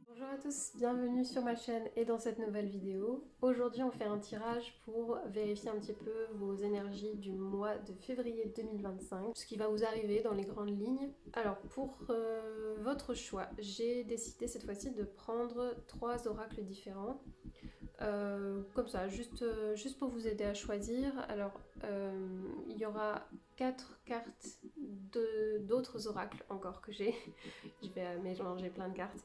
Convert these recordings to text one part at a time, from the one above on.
Bonjour à tous, bienvenue sur ma chaîne et dans cette nouvelle vidéo. Aujourd'hui on fait un tirage pour vérifier un petit peu vos énergies du mois de février 2025, ce qui va vous arriver dans les grandes lignes. Alors pour votre choix, j'ai décidé cette fois-ci de prendre 3 oracles différents. Comme ça, juste pour vous aider à choisir. Alors, il y aura 4 cartes d'autres oracles encore que j'ai. Je vais mélanger plein de cartes.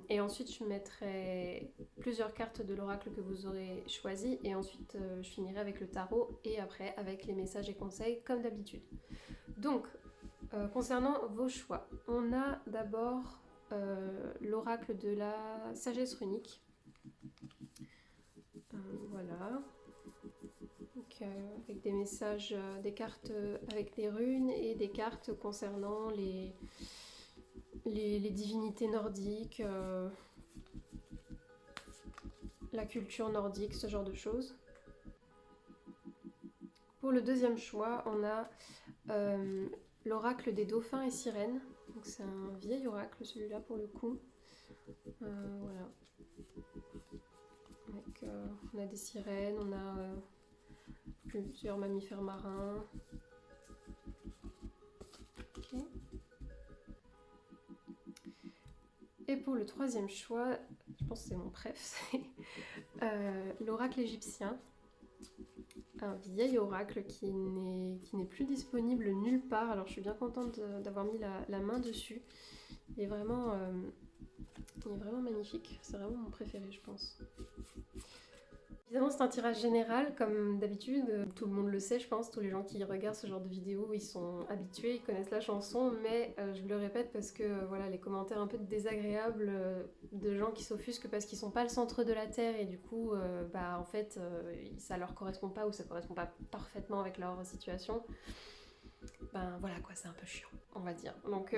Et ensuite, je mettrai plusieurs cartes de l'oracle que vous aurez choisi. Et ensuite, je finirai avec le tarot et après avec les messages et conseils comme d'habitude. Donc, concernant vos choix, on a d'abord l'oracle de la sagesse runique. Voilà. Donc, avec des messages, des cartes avec des runes et des cartes concernant les divinités nordiques, la culture nordique, ce genre de choses. Pour le deuxième choix, on a l'oracle des dauphins et sirènes. Donc c'est un vieil oracle celui-là pour le coup. Voilà. Avec, on a des sirènes, on a plusieurs mammifères marins. Okay. Et pour le troisième choix, je pense que c'est mon préf, c'est l'oracle égyptien. Un vieil oracle qui n'est plus disponible nulle part. Alors je suis bien contente d'avoir mis la main dessus. Il est vraiment magnifique. C'est vraiment mon préféré, je pense. Évidemment, c'est un tirage général, comme d'habitude. Tout le monde le sait, je pense. Tous les gens qui regardent ce genre de vidéos, ils sont habitués, ils connaissent la chanson. Mais je le répète parce que voilà, les commentaires un peu désagréables de gens qui s'offusquent parce qu'ils sont pas le centre de la Terre et du coup, en fait, ça leur correspond pas ou ça correspond pas parfaitement avec leur situation. Ben voilà quoi, c'est un peu chiant, on va dire. Donc,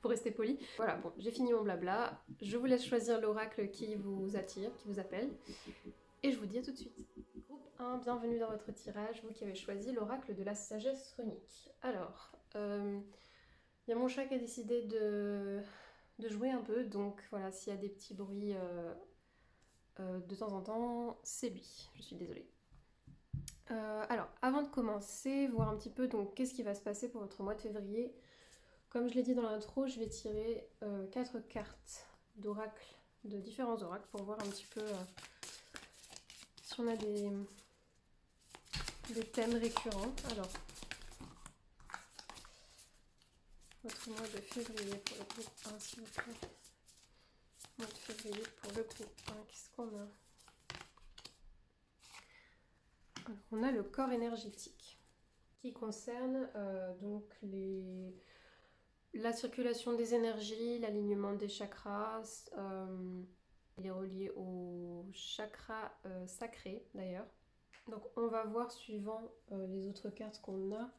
pour rester poli. Voilà, bon, j'ai fini mon blabla. Je vous laisse choisir l'oracle qui vous attire, qui vous appelle. Et je vous dis à tout de suite. Groupe 1, bienvenue dans votre tirage, vous qui avez choisi l'oracle de la sagesse runique. Alors, il y a mon chat qui a décidé de jouer un peu, donc voilà, s'il y a des petits bruits de temps en temps, c'est lui, je suis désolée. Alors, avant de commencer, voir un petit peu donc qu'est-ce qui va se passer pour votre mois de février. Comme je l'ai dit dans l'intro, je vais tirer 4 cartes d'oracle, de différents oracles, pour voir un petit peu si on a des thèmes récurrents. Alors, votre mois de février pour le groupe 1, s'il vous plaît. Mois de février pour le groupe 1, qu'est-ce qu'on a? Alors, on a le corps énergétique qui concerne donc la circulation des énergies, l'alignement des chakras. Il est relié au chakra sacré d'ailleurs. Donc on va voir suivant les autres cartes qu'on a,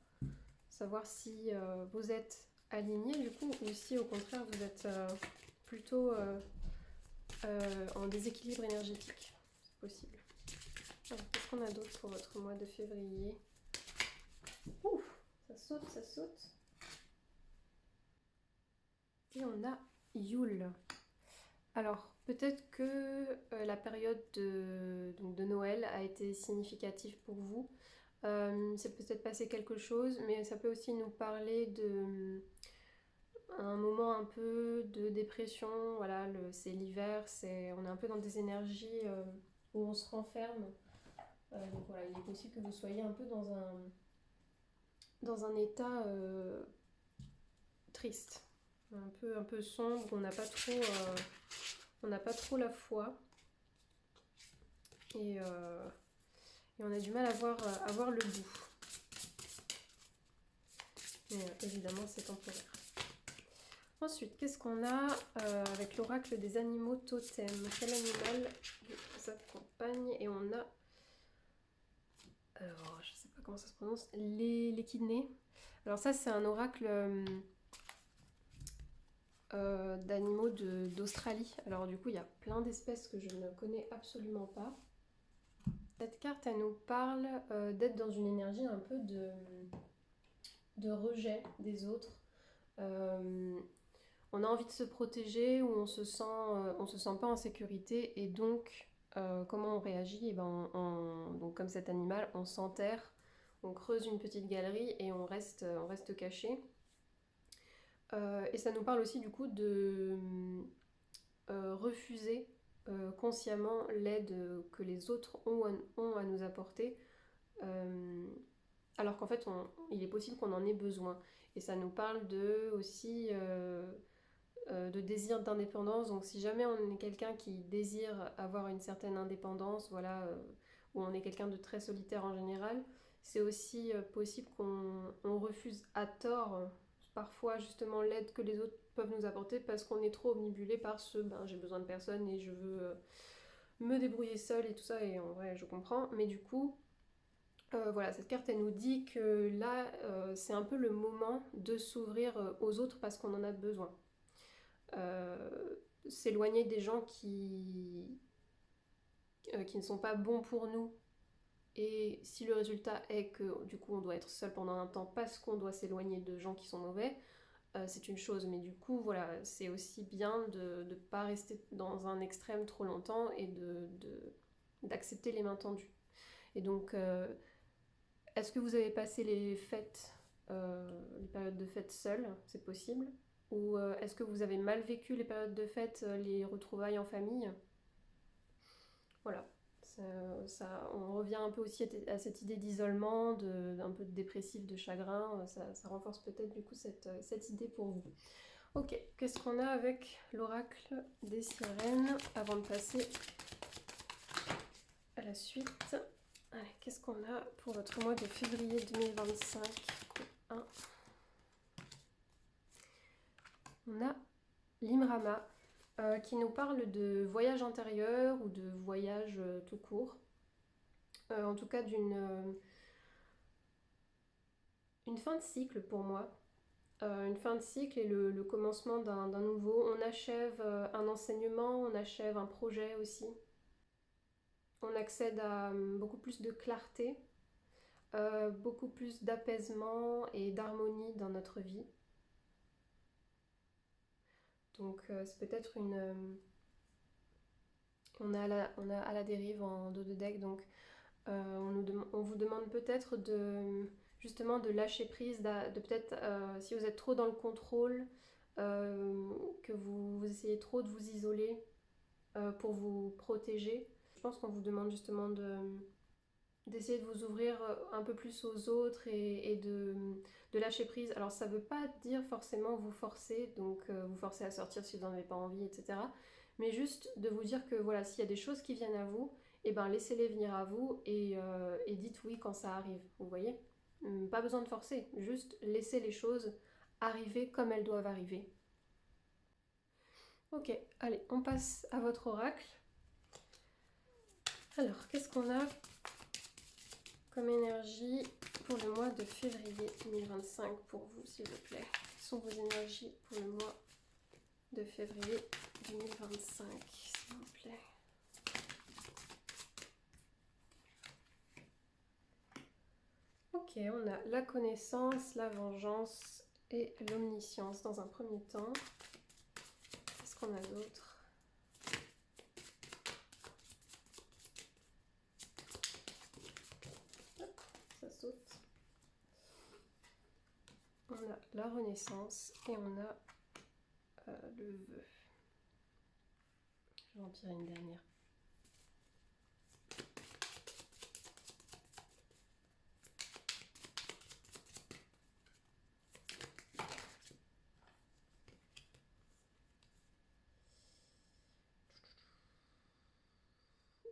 savoir si vous êtes aligné du coup ou si au contraire vous êtes plutôt en déséquilibre énergétique. C'est possible. Alors qu'est-ce qu'on a d'autre pour votre mois de février? Ouf, ça saute, ça saute. Et on a Yule. Alors, peut-être que la période de Noël a été significative pour vous. C'est peut-être passé quelque chose, mais ça peut aussi nous parler de un moment un peu de dépression. Voilà, c'est l'hiver, on est un peu dans des énergies où on se renferme. Donc voilà, il est possible que vous soyez un peu dans un état triste, un peu sombre, on n'a pas trop la foi et on a du mal à voir le bout. Mais évidemment, c'est temporaire. Ensuite, qu'est-ce qu'on a avec l'oracle des animaux totems? Quel animal vous accompagne? Et on a... Alors, je sais pas comment ça se prononce. L'échidné. Alors ça, c'est un oracle d'animaux d'Australie. Alors du coup, il y a plein d'espèces que je ne connais absolument pas. Cette carte, elle nous parle d'être dans une énergie un peu de rejet des autres. On a envie de se protéger ou on se sent pas en sécurité et donc comment on réagit? Et ben, donc comme cet animal, on s'enterre, on creuse une petite galerie et on reste caché. Et ça nous parle aussi du coup de refuser consciemment l'aide que les autres ont à nous apporter, alors qu'en fait il est possible qu'on en ait besoin. Et ça nous parle aussi de désir d'indépendance. Donc si jamais on est quelqu'un qui désire avoir une certaine indépendance, voilà, ou on est quelqu'un de très solitaire en général, c'est aussi possible qu'on refuse à tort parfois justement l'aide que les autres peuvent nous apporter parce qu'on est trop omnibulé par j'ai besoin de personne et je veux me débrouiller seule et tout ça, et en vrai je comprends, mais du coup voilà, cette carte elle nous dit que là c'est un peu le moment de s'ouvrir aux autres parce qu'on en a besoin. S'éloigner des gens qui ne sont pas bons pour nous, et si le résultat est que du coup on doit être seul pendant un temps parce qu'on doit s'éloigner de gens qui sont mauvais, c'est une chose, mais du coup voilà, c'est aussi bien de ne pas rester dans un extrême trop longtemps et d'accepter les mains tendues. Et donc est-ce que vous avez passé les fêtes, les périodes de fêtes seules? C'est possible. Ou est-ce que vous avez mal vécu les périodes de fête, les retrouvailles en famille? Voilà. On revient un peu aussi à cette idée d'isolement, d'un peu de dépressif, de chagrin. Ça renforce peut-être du coup cette idée pour vous. Ok, qu'est-ce qu'on a avec l'oracle des sirènes avant de passer à la suite? Allez, qu'est-ce qu'on a pour votre mois de février 2025? On a l'Imrama qui nous parle de voyage intérieur ou de voyage tout court. En tout cas une fin de cycle pour moi. Une fin de cycle et le commencement d'un nouveau. On achève un enseignement, on achève un projet aussi. On accède à beaucoup plus de clarté, beaucoup plus d'apaisement et d'harmonie dans notre vie. Donc c'est peut-être on est à la dérive en dos de deck, donc on vous demande peut-être justement de lâcher prise, de peut-être si vous êtes trop dans le contrôle, que vous essayez trop de vous isoler pour vous protéger. Je pense qu'on vous demande justement d'essayer de vous ouvrir un peu plus aux autres et de lâcher prise. Alors ça veut pas dire forcément vous forcer, donc vous forcer à sortir si vous n'en avez pas envie, etc. Mais juste de vous dire que voilà, s'il y a des choses qui viennent à vous, et ben laissez-les venir à vous et dites oui quand ça arrive, vous voyez. Pas besoin de forcer, juste laissez les choses arriver comme elles doivent arriver. Ok, allez, on passe à votre oracle. Alors, qu'est-ce qu'on a comme énergie pour le mois de février 2025 pour vous, s'il vous plaît? Quelles sont vos énergies pour le mois de février 2025, s'il vous plaît? Ok, on a la connaissance, la vengeance et l'omniscience dans un premier temps. Qu'est-ce qu'on a d'autre? Ça saute. On a la renaissance et on a le vœu. Je vais en tirer une dernière.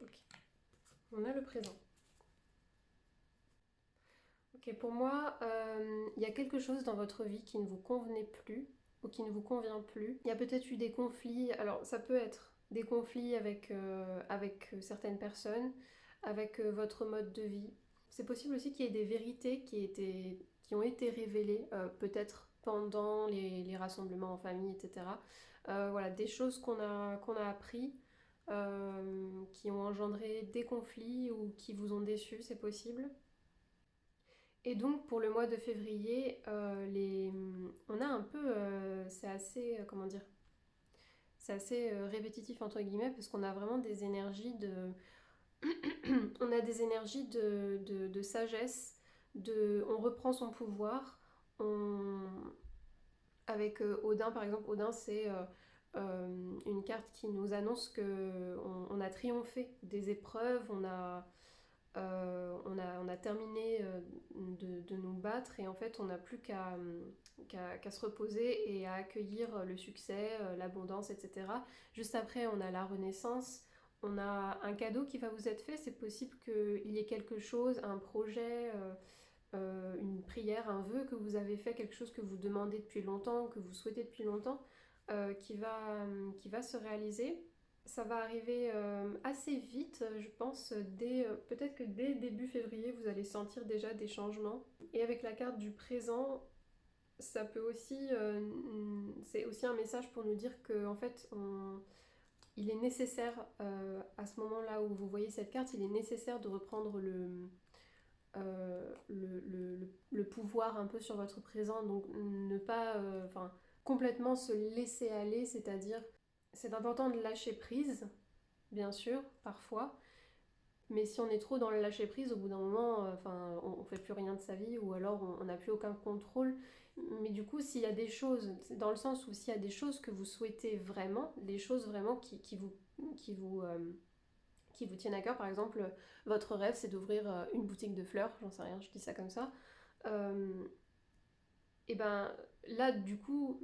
Ok. On a le présent. Ok, pour moi, il y a quelque chose dans votre vie qui ne vous convenait plus ou qui ne vous convient plus. Il y a peut-être eu des conflits, alors ça peut être des conflits avec certaines personnes, avec votre mode de vie. C'est possible aussi qu'il y ait des vérités qui ont été révélées, peut-être pendant les rassemblements en famille, etc. Voilà, des choses qu'on a appris, qui ont engendré des conflits ou qui vous ont déçu, c'est possible. Et donc pour le mois de février, on a un peu, c'est assez, comment dire, c'est assez répétitif entre guillemets parce qu'on a vraiment des énergies de, on a des énergies de sagesse, on reprend son pouvoir, on, avec Odin par exemple, Odin c'est une carte qui nous annonce que on a triomphé des épreuves, on a terminé de nous battre et en fait on n'a plus qu'à se reposer et à accueillir le succès, l'abondance, etc. Juste après on a la renaissance, on a un cadeau qui va vous être fait, c'est possible qu'il y ait quelque chose, un projet, une prière, un vœu que vous avez fait, quelque chose que vous demandez depuis longtemps, que vous souhaitez depuis longtemps, qui va se réaliser. Ça va arriver assez vite, je pense, peut-être que dès début février, vous allez sentir déjà des changements. Et avec la carte du présent, ça peut aussi, c'est aussi un message pour nous dire que en fait, il est nécessaire à ce moment-là où vous voyez cette carte, il est nécessaire de reprendre le pouvoir un peu sur votre présent, donc ne pas, complètement se laisser aller, c'est-à-dire, c'est important de lâcher prise, bien sûr, parfois, mais si on est trop dans le lâcher prise, au bout d'un moment, on fait plus rien de sa vie, ou alors on n'a plus aucun contrôle. Mais du coup, s'il y a des choses, dans le sens où s'il y a des choses que vous souhaitez vraiment, des choses vraiment qui vous, qui vous tiennent à cœur, par exemple, votre rêve c'est d'ouvrir une boutique de fleurs, j'en sais rien, je dis ça comme ça. Euh, et ben là, du coup,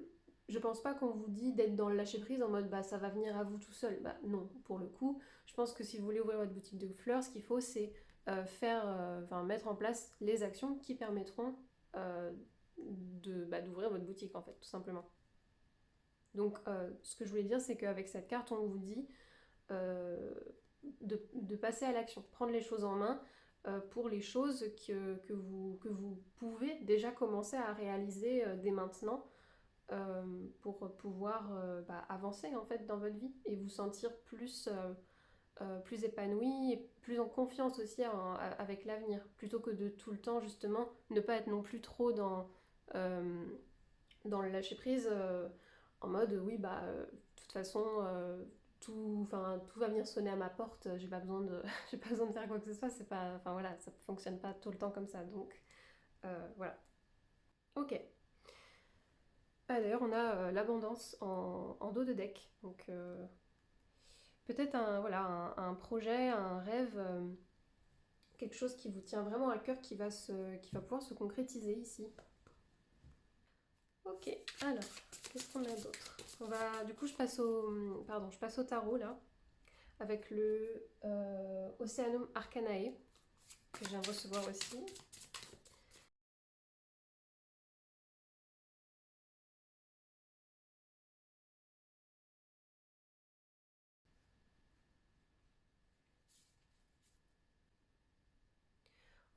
je pense pas qu'on vous dit d'être dans le lâcher prise en mode bah ça va venir à vous tout seul. Bah non, pour le coup, je pense que si vous voulez ouvrir votre boutique de fleurs, ce qu'il faut c'est mettre en place les actions qui permettront d'ouvrir votre boutique en fait, tout simplement. Donc ce que je voulais dire, c'est qu'avec cette carte, on vous dit euh, de passer à l'action, prendre les choses en main pour les choses que vous pouvez déjà commencer à réaliser dès maintenant pour pouvoir avancer en fait dans votre vie et vous sentir plus épanoui et plus en confiance aussi avec l'avenir, plutôt que de tout le temps justement ne pas être non plus trop euh, dans le lâcher prise en mode oui de toute façon tout va venir sonner à ma porte, j'ai pas besoin de j'ai pas besoin de faire quoi que ce soit, c'est pas enfin voilà, ça fonctionne pas tout le temps comme ça, donc voilà. Ok. Ah, d'ailleurs on a l'abondance en dos de deck, donc peut-être un projet, un rêve, quelque chose qui vous tient vraiment à cœur qui va pouvoir se concrétiser ici. Ok, alors, qu'est-ce qu'on a d'autre? Du coup, je passe au tarot là, avec le Oceanum Arcanae, que je viens de recevoir aussi.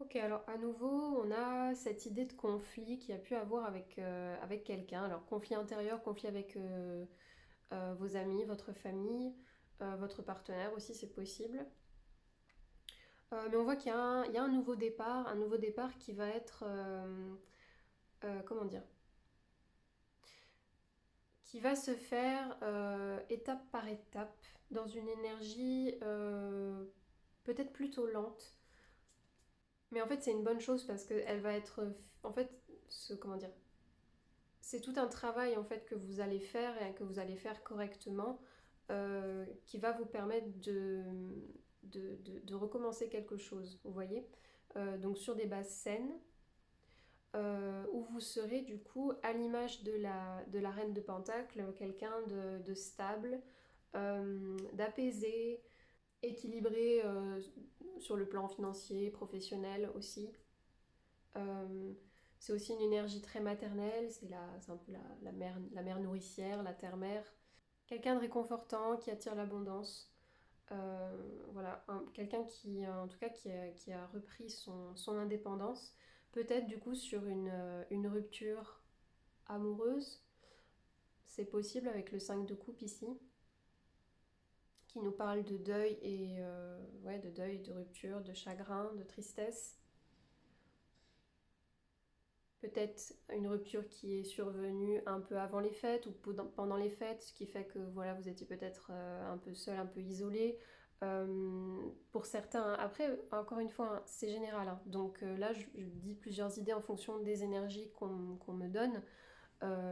Ok, alors à nouveau, on a cette idée de conflit qu'il y a pu avoir avec quelqu'un. Alors, conflit intérieur, conflit avec vos amis, votre famille, votre partenaire aussi, c'est possible. Mais on voit il y a un nouveau départ qui va être, comment dire, qui va se faire étape par étape, dans une énergie peut-être plutôt lente. Mais en fait, c'est une bonne chose parce qu'elle va être, en fait, comment dire, c'est tout un travail en fait que vous allez faire et que vous allez faire correctement, qui va vous permettre de recommencer quelque chose, vous voyez. Donc sur des bases saines, où vous serez du coup à l'image de la reine de Pentacle, quelqu'un de stable, d'apaisé, équilibré sur le plan financier, professionnel aussi. Euh, c'est aussi une énergie très maternelle, c'est un peu la mère nourricière, la terre-mère. Quelqu'un de réconfortant qui attire l'abondance. Voilà, quelqu'un qui, en tout cas, qui a repris son indépendance. Peut-être du coup sur une rupture amoureuse. C'est possible avec le 5 de coupe ici, qui nous parle de deuil de deuil, de rupture, de chagrin, de tristesse. peut-être une rupture qui est survenue un peu avant les fêtes ou pendant les fêtes, ce qui fait que voilà, vous étiez peut-être un peu seul, un peu isolé. Pour certains, après, encore une fois, hein, c'est général, hein. Donc là, je dis plusieurs idées en fonction des énergies qu'on me donne.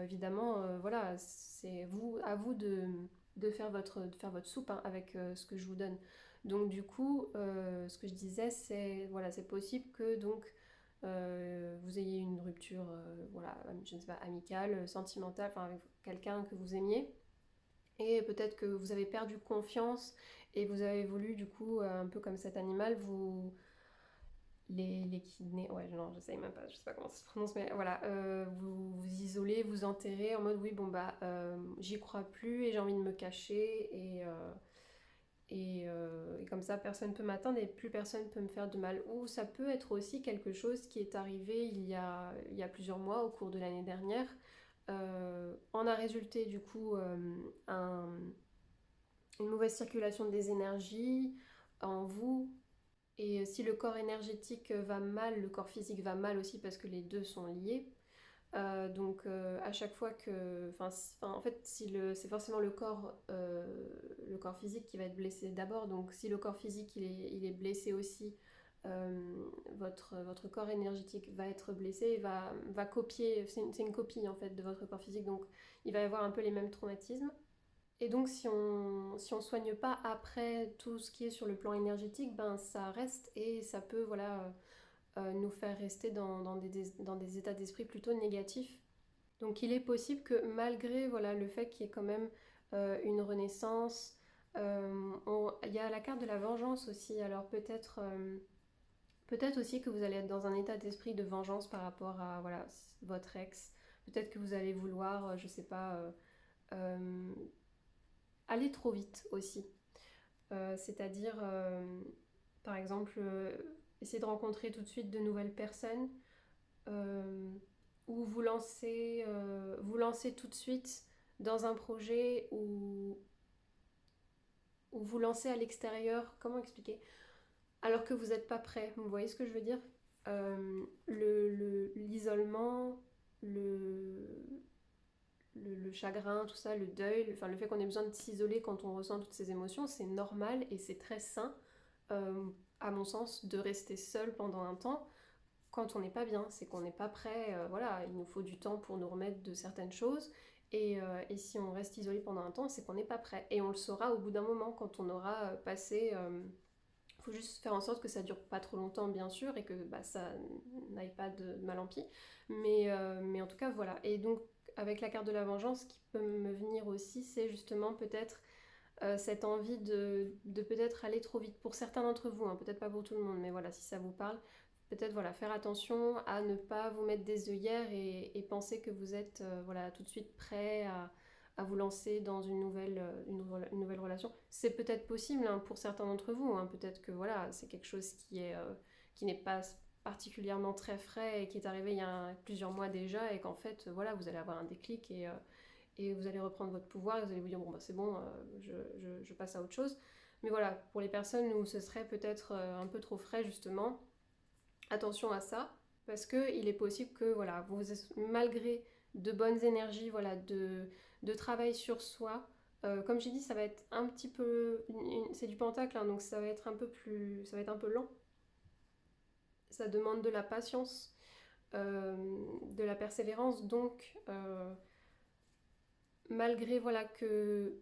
Évidemment, voilà, c'est à vous de faire votre soupe, hein, avec ce que je vous donne. Donc du coup, ce que je disais, c'est voilà, c'est possible que donc vous ayez une rupture, voilà, je ne sais pas, amicale, sentimentale, enfin avec quelqu'un que vous aimiez. Et peut-être que vous avez perdu confiance et vous avez voulu, du coup, un peu comme cet animal, les kidney, ouais, non, je sais même pas, je sais pas comment ça se prononce, mais voilà, vous vous isolez, vous enterrez en mode oui, bon bah, j'y crois plus et j'ai envie de me cacher et comme ça personne peut m'atteindre et plus personne peut me faire de mal. Ou ça peut être aussi quelque chose qui est arrivé il y a plusieurs mois au cours de l'année dernière. En a résulté du coup une mauvaise circulation des énergies en vous. Et si le corps énergétique va mal, le corps physique va mal aussi parce que les deux sont liés. À chaque fois que, en fait, c'est forcément le corps physique qui va être blessé d'abord. Donc, si le corps physique il est blessé aussi, votre corps énergétique va être blessé et va copier. C'est une copie en fait de votre corps physique. Donc, il va y avoir un peu les mêmes traumatismes. Et donc, si on soigne pas après tout ce qui est sur le plan énergétique, ben ça reste et ça peut, voilà, nous faire rester dans des états d'esprit plutôt négatifs. Donc il est possible que malgré voilà, le fait qu'il y ait quand même une renaissance, il y a la carte de la vengeance aussi. Alors peut-être aussi que vous allez être dans un état d'esprit de vengeance par rapport à voilà, votre ex. Peut-être que vous allez vouloir, je sais pas, euh, aller trop vite aussi. C'est-à-dire, par exemple, essayer de rencontrer tout de suite de nouvelles personnes, euh, ou vous lancez tout de suite dans un projet ou vous lancez à l'extérieur, comment expliquer? Alors que vous n'êtes pas prêt, vous voyez ce que je veux dire? L'isolement, le chagrin, tout ça, le deuil, enfin, le fait qu'on ait besoin de s'isoler quand on ressent toutes ces émotions, c'est normal et c'est très sain, à mon sens, de rester seul pendant un temps quand on n'est pas bien, c'est qu'on n'est pas prêt, voilà, il nous faut du temps pour nous remettre de certaines choses, et si on reste isolé pendant un temps, c'est qu'on n'est pas prêt, et on le saura au bout d'un moment, quand on aura passé, il faut juste faire en sorte que ça dure pas trop longtemps, bien sûr, et que bah, ça n'aille pas de mal en pis, mais en tout cas, voilà, et donc avec la carte de la vengeance, ce qui peut me venir aussi, c'est justement peut-être cette envie de peut-être aller trop vite pour certains d'entre vous, hein, peut-être pas pour tout le monde, mais voilà, si ça vous parle, peut-être voilà, faire attention à ne pas vous mettre des œillères et penser que vous êtes voilà, tout de suite prêt à vous lancer dans une nouvelle relation. C'est peut-être possible, hein, pour certains d'entre vous, hein, peut-être que voilà, c'est quelque chose qui n'est pas particulièrement très frais et qui est arrivé il y a plusieurs mois déjà et qu'en fait voilà, vous allez avoir un déclic et vous allez reprendre votre pouvoir et vous allez vous dire bon bah c'est bon, je passe à autre chose. Mais voilà, pour les personnes où ce serait peut-être un peu trop frais justement, attention à ça, parce qu'il est possible que voilà, vous, malgré de bonnes énergies, voilà, de travail sur soi, comme j'ai dit, ça va être un petit peu, c'est du pentacle, hein, donc ça va être un peu plus, ça va être un peu lent. Ça demande de la patience, de la persévérance, donc malgré voilà que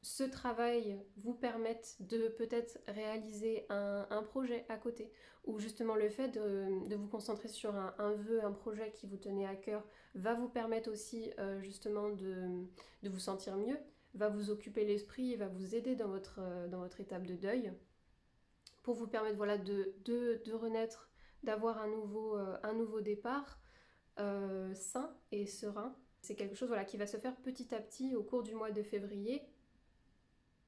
ce travail vous permette de peut-être réaliser un projet à côté, ou justement le fait de vous concentrer sur un vœu, un projet qui vous tenait à cœur, va vous permettre aussi justement de vous sentir mieux, va vous occuper l'esprit, va vous aider dans votre étape de deuil, pour vous permettre voilà, de renaître, d'avoir un nouveau départ sain et serein. C'est quelque chose voilà, qui va se faire petit à petit au cours du mois de février.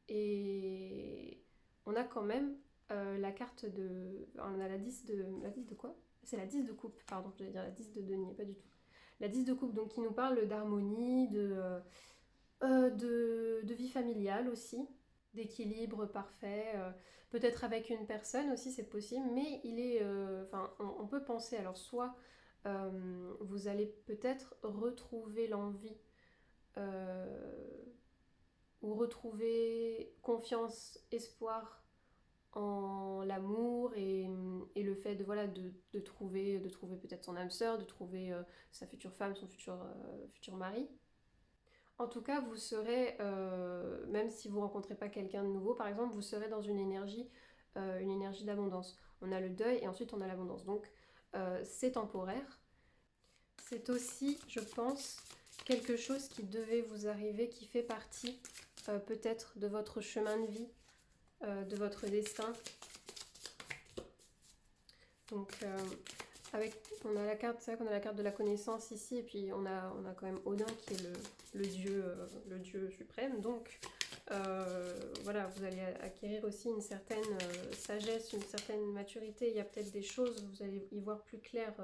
Et on a quand même la carte de... On a la 10 de... La 10 de quoi? C'est la 10 de coupe, pardon, j'allais dire la 10 de denier, pas du tout. La 10 de coupe, donc qui nous parle d'harmonie, de vie familiale aussi, d'équilibre parfait, peut-être avec une personne aussi, c'est possible, mais il est... Enfin, on peut penser, alors soit vous allez peut-être retrouver l'envie ou retrouver confiance, espoir en l'amour et le fait de, voilà, de trouver peut-être son âme sœur, de trouver sa future femme, son futur mari. En tout cas, vous serez, même si vous rencontrez pas quelqu'un de nouveau, par exemple, vous serez dans une énergie d'abondance. On a le deuil et ensuite on a l'abondance. Donc, c'est temporaire. C'est aussi, je pense, quelque chose qui devait vous arriver, qui fait partie peut-être de votre chemin de vie, de votre destin. Donc, on a la carte, c'est vrai qu'on a la carte de la connaissance ici, et puis on a quand même Odin qui est le dieu suprême. Donc, voilà, vous allez acquérir aussi une certaine sagesse, une certaine maturité. Il y a peut-être des choses, vous allez y voir plus clair.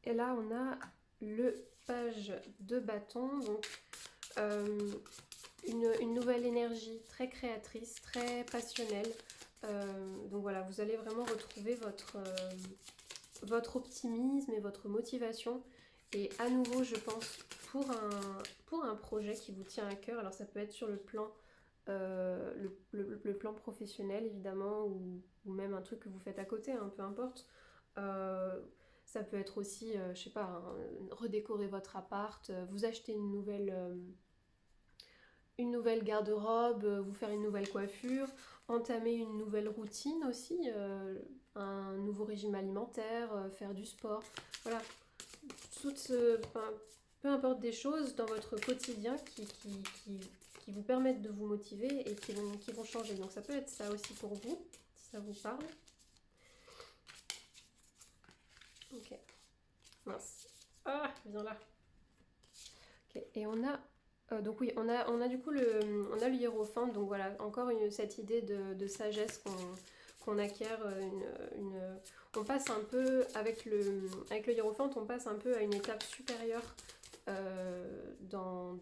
Et là, on a le page de bâton, donc une nouvelle énergie très créatrice, très passionnelle. Donc voilà, vous allez vraiment retrouver votre optimisme et votre motivation. Et à nouveau, je pense, pour un projet qui vous tient à cœur, alors ça peut être sur le plan, le plan professionnel évidemment, ou même un truc que vous faites à côté, hein, peu importe. Ça peut être aussi, je sais pas, hein, redécorer votre appart, vous acheter une nouvelle garde-robe, vous faire une nouvelle coiffure, entamer une nouvelle routine aussi, un nouveau régime alimentaire, faire du sport. Voilà, enfin, peu importe des choses dans votre quotidien qui vous permettent de vous motiver et qui vont changer. Donc ça peut être ça aussi pour vous, si ça vous parle. Ok. Mince. Ah, viens là. Ok, et on a donc oui, on a du coup on a le hiérophant, donc voilà, encore cette idée de sagesse qu'on acquiert, on passe un peu, avec le hiérophant, on passe un peu à une étape supérieure dans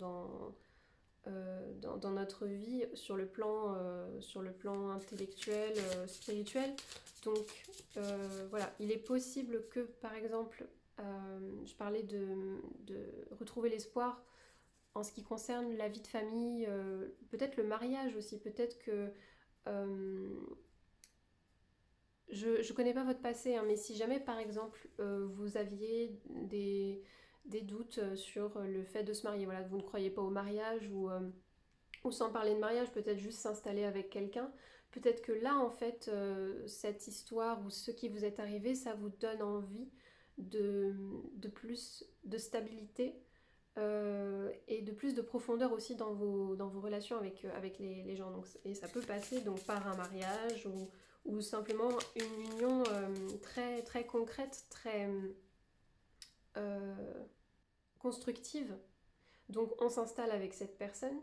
notre vie sur le plan intellectuel, spirituel. Donc voilà, il est possible que par exemple, je parlais de retrouver l'espoir en ce qui concerne la vie de famille, peut-être le mariage aussi, peut-être que je connais pas votre passé, hein, mais si jamais par exemple vous aviez des doutes sur le fait de se marier, voilà, vous ne croyez pas au mariage ou sans parler de mariage, peut-être juste s'installer avec quelqu'un, peut-être que là en fait cette histoire ou ce qui vous est arrivé, ça vous donne envie de plus de stabilité et de plus de profondeur aussi dans vos relations avec les gens. Donc, et ça peut passer donc, par un mariage ou simplement une union très, très concrète, très euh, constructive. Donc on s'installe avec cette personne,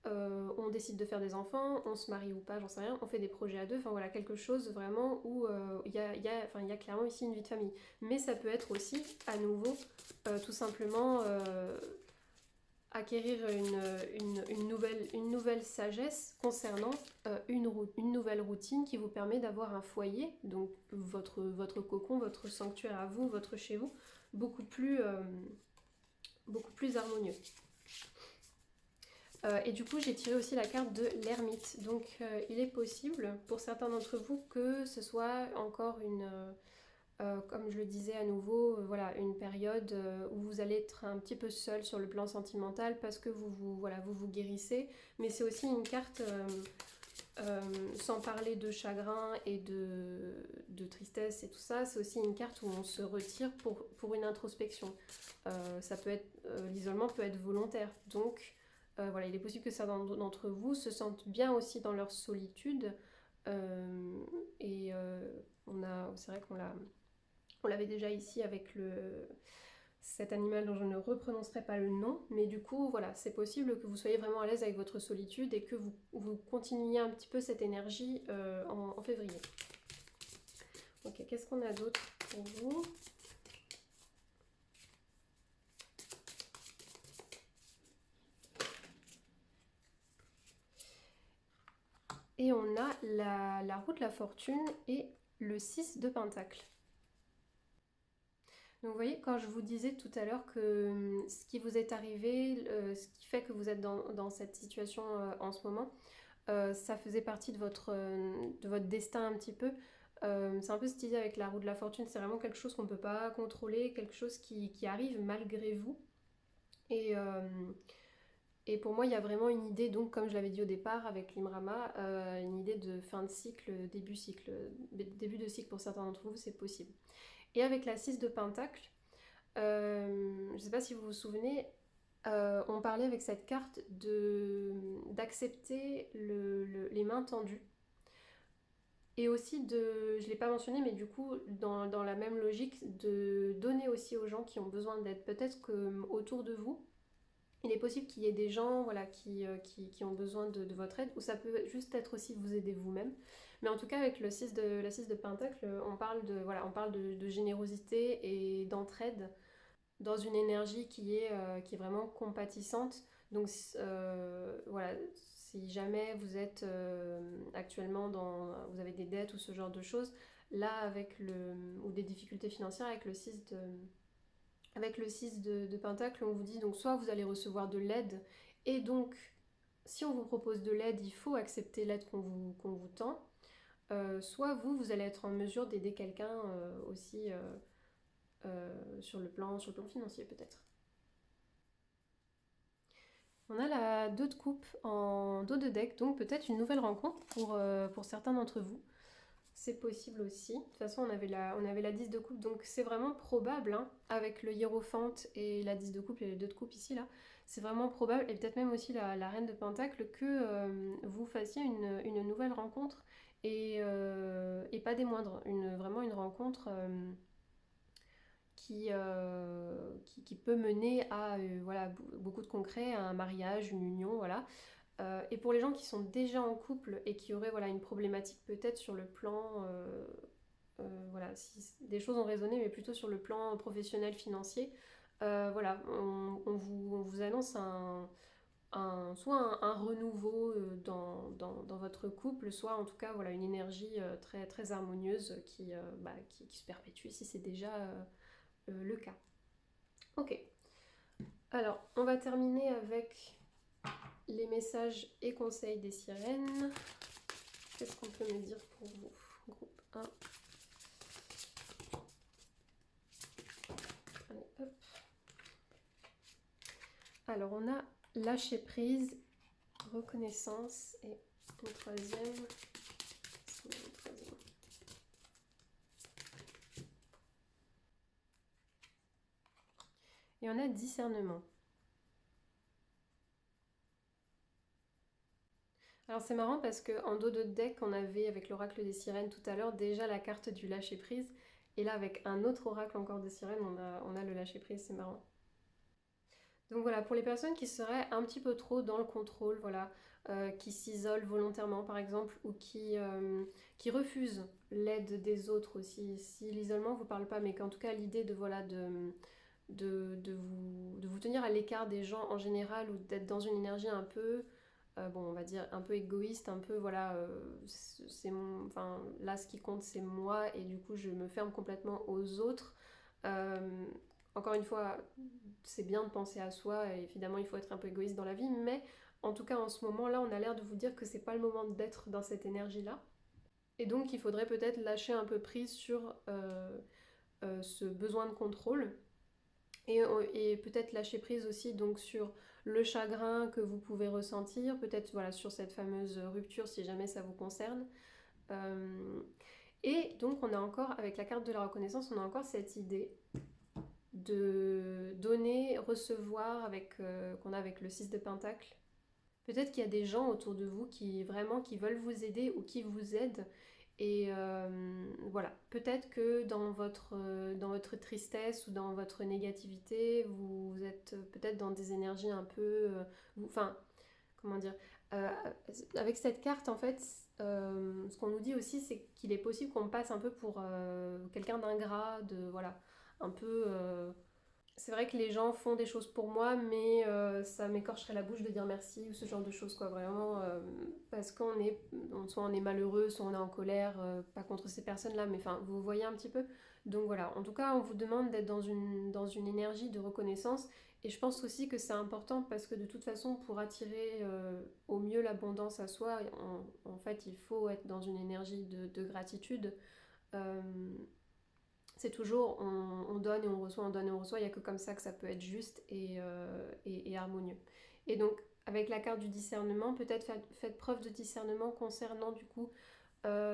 on décide de faire des enfants, on se marie ou pas, j'en sais rien, on fait des projets à deux, enfin voilà, quelque chose vraiment où il y a clairement ici une vie de famille. Mais ça peut être aussi, à nouveau, tout simplement acquérir une nouvelle sagesse concernant une nouvelle routine qui vous permet d'avoir un foyer, donc votre cocon, votre sanctuaire à vous, votre chez vous, beaucoup plus harmonieux. Et du coup, j'ai tiré aussi la carte de l'ermite. Donc, il est possible pour certains d'entre vous que ce soit encore comme je le disais à nouveau, voilà, une période où vous allez être un petit peu seul sur le plan sentimental parce que vous vous guérissez. Mais c'est aussi une carte, sans parler de chagrin et de tristesse et tout ça, c'est aussi une carte où on se retire pour une introspection. L'isolement peut être volontaire. Donc, voilà, il est possible que certains d'entre vous se sentent bien aussi dans leur solitude. C'est vrai on l'avait déjà ici avec cet animal dont je ne reprononcerai pas le nom, mais du coup, voilà, c'est possible que vous soyez vraiment à l'aise avec votre solitude et que vous continuiez un petit peu cette énergie en février. Ok, qu'est-ce qu'on a d'autre pour vous ? Et on a la roue de la fortune et le 6 de pentacle. Donc vous voyez, quand je vous disais tout à l'heure que ce qui vous est arrivé, ce qui fait que vous êtes dans cette situation en ce moment, ça faisait partie de votre destin un petit peu. C'est un peu cette idée avec la roue de la fortune, c'est vraiment quelque chose qu'on ne peut pas contrôler, quelque chose qui arrive malgré vous. Et, euh, et pour moi, il y a vraiment une idée, donc comme je l'avais dit au départ avec l'Imrama, une idée de fin de cycle, début de cycle pour certains d'entre vous, c'est possible. Et avec la 6 de Pentacle, je ne sais pas si vous vous souvenez, on parlait avec cette carte d'accepter les mains tendues. Et aussi je ne l'ai pas mentionné, mais du coup, dans la même logique, de donner aussi aux gens qui ont besoin d'aide. Peut-être qu'autour de vous, il est possible qu'il y ait des gens voilà, qui ont besoin de votre aide, ou ça peut juste être aussi vous aider vous-même. Mais en tout cas, avec la 6 de Pentacle, on parle de générosité et d'entraide dans une énergie qui est vraiment compatissante. Donc voilà, si jamais vous êtes actuellement vous avez des dettes ou ce genre de choses, là ou des difficultés financières avec le 6 de Pentacle, on vous dit donc soit vous allez recevoir de l'aide et donc si on vous propose de l'aide, il faut accepter l'aide qu'on vous tend. Soit vous allez être en mesure d'aider quelqu'un aussi sur le plan financier peut-être. On a la 2 de coupe en dos de deck, donc peut-être une nouvelle rencontre pour certains d'entre vous. C'est possible aussi. De toute façon, on avait la 10 de coupe, donc c'est vraiment probable, hein, avec le hiérophante et la 10 de coupe et les 2 de coupe ici, là, c'est vraiment probable, et peut-être même aussi la reine de pentacle, que vous fassiez une nouvelle rencontre, et pas des moindres, vraiment une rencontre qui peut mener à voilà, beaucoup de concret, à un mariage, une union, voilà. Et pour les gens qui sont déjà en couple et qui auraient voilà, une problématique peut-être sur le plan, voilà, si des choses ont résonné, mais plutôt sur le plan professionnel, financier, voilà, on vous annonce soit un renouveau dans votre couple, soit en tout cas voilà, une énergie très, très harmonieuse qui se perpétue si c'est déjà le cas. Ok, alors on va terminer avec les messages et conseils des sirènes. Qu'est-ce qu'on peut me dire pour vous? Groupe 1. Allez, hop. Alors on a lâcher prise, reconnaissance et une troisième. Et on a discernement. Alors c'est marrant parce qu'en dos de deck, on avait avec l'oracle des sirènes tout à l'heure déjà la carte du lâcher prise. Et là avec un autre oracle encore des sirènes, on a le lâcher prise, c'est marrant. Donc voilà, pour les personnes qui seraient un petit peu trop dans le contrôle, voilà, qui s'isolent volontairement par exemple, ou qui refusent l'aide des autres aussi, si l'isolement ne vous parle pas, mais qu'en tout cas l'idée voilà, de vous tenir à l'écart des gens en général, ou d'être dans une énergie un peu, on va dire un peu égoïste, un peu voilà, enfin là ce qui compte c'est moi, et du coup je me ferme complètement aux autres. Euh, Encore une fois, c'est bien de penser à soi, et évidemment il faut être un peu égoïste dans la vie, mais en tout cas en ce moment là on a l'air de vous dire que c'est pas le moment d'être dans cette énergie là, et donc il faudrait peut-être lâcher un peu prise sur ce besoin de contrôle, et peut-être lâcher prise aussi donc sur le chagrin que vous pouvez ressentir, peut-être voilà, sur cette fameuse rupture si jamais ça vous concerne. Et donc on a encore, avec la carte de la reconnaissance, on a encore cette idée de donner, recevoir qu'on a avec le 6 de Pentacle. Peut-être qu'il y a des gens autour de vous qui veulent vous aider ou qui vous aident. Et voilà, peut-être que dans votre tristesse ou dans votre négativité, vous êtes peut-être dans des énergies un peu... enfin, comment dire, avec cette carte, en fait, ce qu'on nous dit aussi, c'est qu'il est possible qu'on passe un peu pour quelqu'un d'ingrat, voilà, un peu... c'est vrai que les gens font des choses pour moi, mais ça m'écorcherait la bouche de dire merci ou ce genre de choses, quoi, vraiment, parce soit on est malheureux, soit on est en colère, pas contre ces personnes-là, mais enfin, vous voyez un petit peu, Donc voilà, en tout cas, on vous demande d'être dans une énergie de reconnaissance. Et je pense aussi que c'est important parce que de toute façon, pour attirer au mieux l'abondance à soi, en fait, il faut être dans une énergie de gratitude. Euh, c'est toujours on donne et on reçoit, on donne et on reçoit. Il n'y a que comme ça que ça peut être juste et harmonieux. Et donc, avec la carte du discernement, peut-être faites preuve de discernement concernant du coup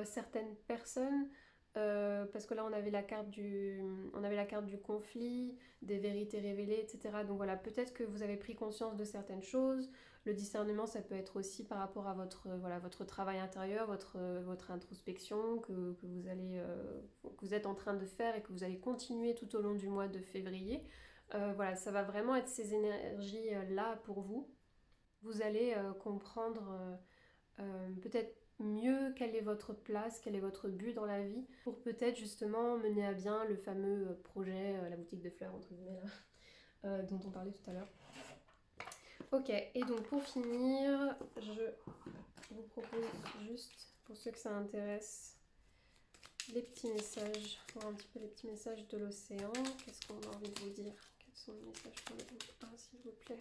certaines personnes, parce que là on avait la carte du conflit, des vérités révélées, etc. Donc voilà, peut-être que vous avez pris conscience de certaines choses. Le discernement, ça peut être aussi par rapport à votre travail intérieur, votre introspection que vous êtes en train de faire et que vous allez continuer tout au long du mois de février. Voilà, ça va vraiment être ces énergies-là pour vous. Vous allez comprendre peut-être mieux quelle est votre place, quel est votre but dans la vie, pour peut-être justement mener à bien le fameux projet, la boutique de fleurs, entre guillemets, là, dont on parlait tout à l'heure. Ok, et donc pour finir, je vous propose juste, pour ceux que ça intéresse, les petits messages, voir un petit peu les petits messages de l'océan. Qu'est-ce qu'on a envie de vous dire? Quels sont les messages pour le groupe 1, s'il vous plaît?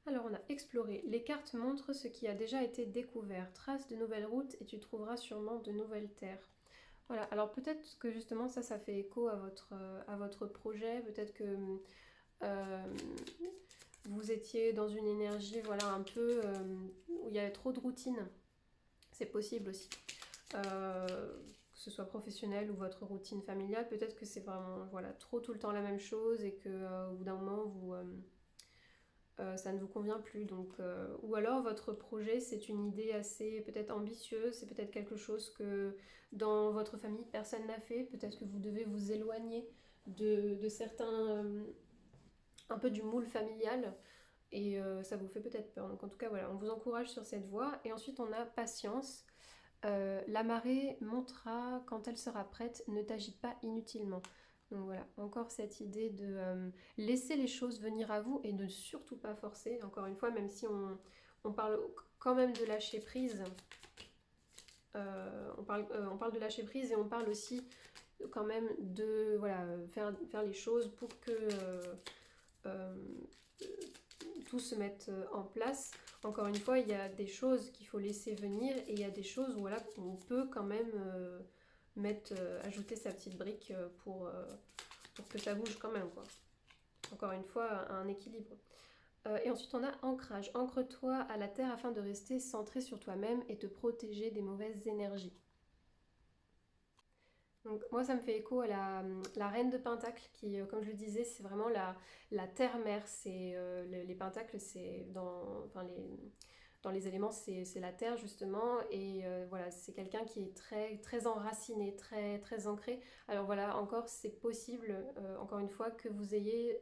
Alors on a exploré. Les cartes montrent ce qui a déjà été découvert. Trace de nouvelles routes et tu trouveras sûrement de nouvelles terres. Voilà, alors peut-être que justement ça fait écho à votre projet. Peut-être que euh, vous étiez dans une énergie, voilà, un peu où il y avait trop de routine. C'est possible aussi. Que ce soit professionnel ou votre routine familiale, peut-être que c'est vraiment voilà, trop tout le temps la même chose et que au bout d'un moment ça ne vous convient plus. Donc, ou alors votre projet c'est une idée assez peut-être ambitieuse, c'est peut-être quelque chose que dans votre famille personne n'a fait, peut-être que vous devez vous éloigner de certains, un peu du moule familial et ça vous fait peut-être peur. Donc en tout cas voilà, on vous encourage sur cette voie. Et ensuite on a patience. La marée montera quand elle sera prête, ne t'agite pas inutilement. Donc voilà, encore cette idée de laisser les choses venir à vous et de surtout pas forcer. Encore une fois, même si on parle quand même de lâcher prise, on parle de lâcher prise et on parle aussi quand même de voilà, faire les choses pour que euh, tout se mette en place. Encore une fois, il y a des choses qu'il faut laisser venir et il y a des choses où voilà, on peut quand même ajouter sa petite brique pour que ça bouge quand même, quoi. Encore une fois, un équilibre. Et ensuite, on a ancrage. Ancre-toi à la terre afin de rester centré sur toi-même et te protéger des mauvaises énergies. Donc moi, ça me fait écho à la reine de Pentacle qui, comme je le disais, c'est vraiment la terre-mère. Les Pentacles, c'est dans les éléments, c'est la terre justement. Et voilà, c'est quelqu'un qui est très, très enraciné, très, très ancré. Alors voilà, encore, c'est possible, encore une fois, que vous ayez